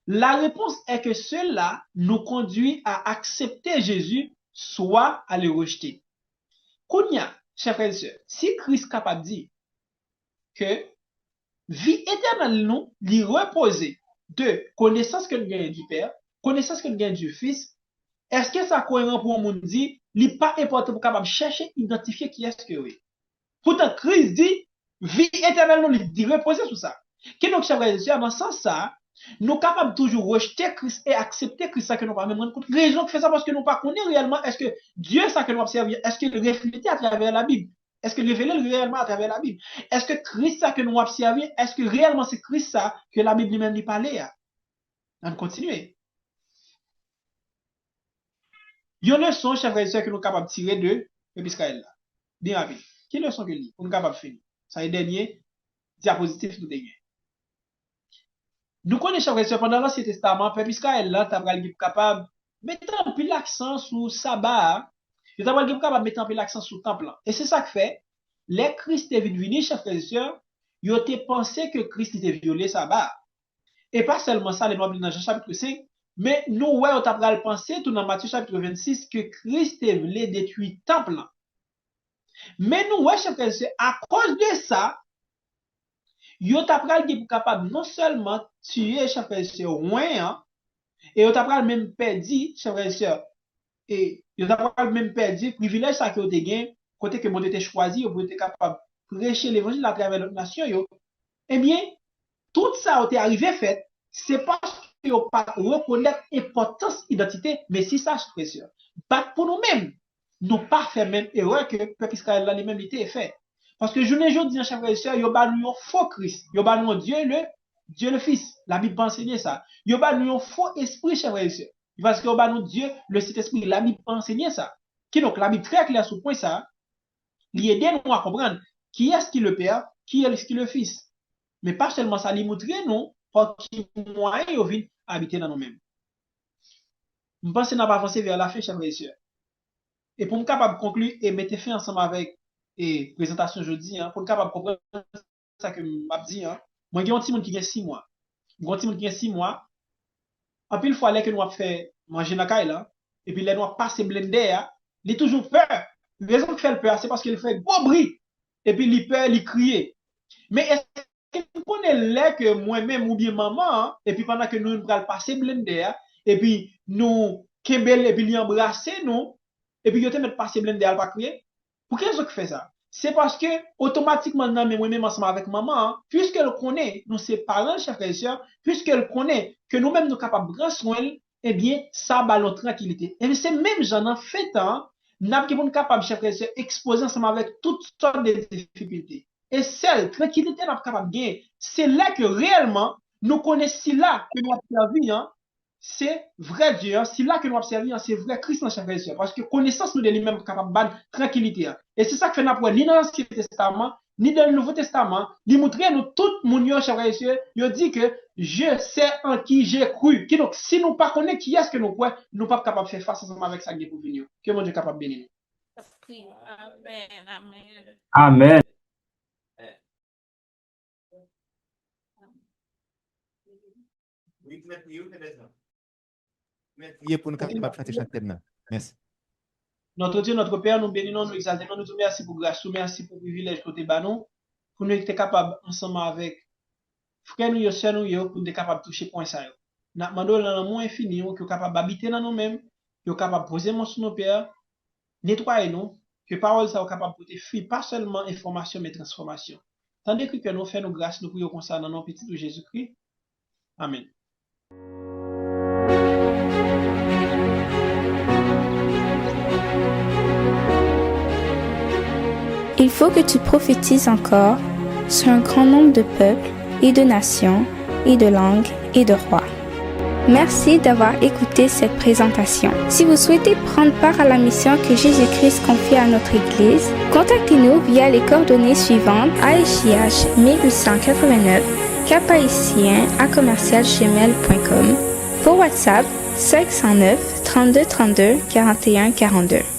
La réponse est que cela nous conduit à accepter Jésus, soit à le rejeter. Kounia, chers frères et sœurs, si Christ est capable de dire que vie éternelle nous, lui reposer de connaissance que nous gagnons du Père, connaissance que nous gagnons du Fils, est-ce que ça cohérent pour nous dire, il n'est pas important pour capable chercher, identifier qui est-ce que oui. Pourtant, Christ dit, vie éternelle nous, lui dit reposer sur ça. Qui donc, chers frères et sœurs, dans ce sens ça, nous sommes capables toujours rejeter Christ et accepter Christ, ça que nous pas même rendre compte. Raison qui fait ça parce que nous pas connaissons réellement, est-ce que Dieu, ça que nous observons, est-ce qu'il reflète à travers la Bible? Est-ce que révélé réellement à travers la Bible? Est-ce que Christ, ça que nous observons, est-ce que réellement c'est Christ, ça que la Bible lui-même lui parlait? On continue. Il y a une leçon, chers frères et sœurs, que nous sommes capables de tirer de Israël. Bien rapide. Quelle leçon que nous sommes capables de finir? Ça est le dernier diapositive nous dernier. Nous connaissons pendant l'Ancien Testament, peuple Israël là, t'as capable de mettre un peu l'accent sur sabbat, t'as capable de mettre un peu l'accent sur le temple. Et c'est ça que fait, les Christ est venu, chers frères et sœurs, ils ont pensé que Christ était violé sabbat. Et pas seulement ça, les nobles dans Jean chapitre 5, mais nous, ouais, on t'a pensé, tout dans Matthieu chapitre 26, que Christ est venu détruire le temple. Mais nous, ouais, chers frères et sœurs, à cause de ça, yo t'apprend qui est capable non seulement tuer chers frères et sœurs loin et yo t'apprend même perdu chers frères et sœurs et yo t'apprend même perdu privilège ça que yo te gain côté que bon était choisi pour être capable prêcher l'évangile à travers notre nation yo eh bien tout ça a été arrivé fait c'est parce que yo pas reconnaître importance identité mais si ça frères et sœurs pas pour nous-mêmes nous pas fait même erreur que peuple Israël là lui-même était fait. Parce que je ne dis pas, chers frères et sœurs, il y a un faux Christ. Il y a un Dieu le Fils. La Bible peut enseigner ça. Il y a un faux esprit, chers frères et sœurs. Parce qu'il y a un Dieu, le Saint-Esprit. La Bible peut enseigner ça. Qui donc, la Bible très claire sur le point ça, il aide nous à comprendre qui est-ce qui le Père, qui est-ce qui le Fils. Mais pas seulement ça, il montre nous par qui moyen il vient habiter dans nous-mêmes. Je pense que nous avons avancé vers la fin, chers frères et sœurs. Et pour me capable de conclure et mettre fin ensemble avec et présentation jeudi, pour me capable de comprendre ça que m'a dit, moi, j'ai un petit monde qui a 6 mois. Un petit monde qui a 6 mois. En plus, il faut que nous avons fait manger dans la là, et puis là, nous avons passé blender, il est toujours peur. La raison qu'il fait peur, c'est parce qu'il fait gros bruit. Et puis, il peur, il crie. Mais est-ce que vous connaissez que moi-même ou bien maman, et puis pendant que nous allons passer blender, et puis nous, Kembel, et puis lui embrasser nous, et puis, il te met passer blender, elle va crier. Pour quelle raison qu'il fait ça? C'est parce que, automatiquement, non, mais moi-même, ensemble avec maman, puisqu'elle connaît, nous, ses parents, chers frères et sœurs, puisqu'elle connaît que nous-mêmes, nous sommes capables de prendre soin, eh bien, ça va notre tranquillité. Et c'est même, j'en ai fait, nous sommes capables, chers frères et sœurs, exposer ensemble avec toutes sortes de difficultés. et seule tranquillité nous capable de gagner. C'est là que réellement nous connaissons si là que nous observons, hein, c'est vrai Dieu, hein, si là que nous observons, hein, c'est vrai Christ dans chaque raison. Parce que connaissance nous de lui-même capable de tranquillité. Hein. Et c'est ça que fait nous ni dans l'Ancien Testament, ni dans le Nouveau Testament, il montre nous tout mon yo chers frères et sœurs, il dit que je sais en qui j'ai cru. Qui donc si nous pas connaissons qui est-ce que nous croyons, nous pas capable de faire face ensemble avec ça qui est pour venir. Que mon Dieu capable de bénir. Amen, amen. Amen. Oui, priez pour nous capables de chanter chantellement. Merci. Notre Dieu, notre Père, nous bénissons, nous exaltons, nous disons merci pour grâce, merci pour privilège côté banon, pour nous être capables ensemble avec frères nous, sœurs nous, pour nous être capables de toucher point ça. Nous demandons dans l'amour infini, que capable d'habiter dans nous-mêmes, que capable de poser mon sur nos pères, nettoyer nous, que parole ça capable de faire pas seulement information mais transformation. Tandis que nous faisons nos grâces, nous prions comme ça dans nos petits de Jésus-Christ. Amen. Il faut que tu prophétises encore sur un grand nombre de peuples et de nations et de langues et de rois. Merci d'avoir écouté cette présentation. Si vous souhaitez prendre part à la mission que Jésus-Christ confie à notre Église, contactez-nous via les coordonnées suivantes: ASJH 1889, caphaïtien@gmail.com, pour WhatsApp 509 32 32 41 42.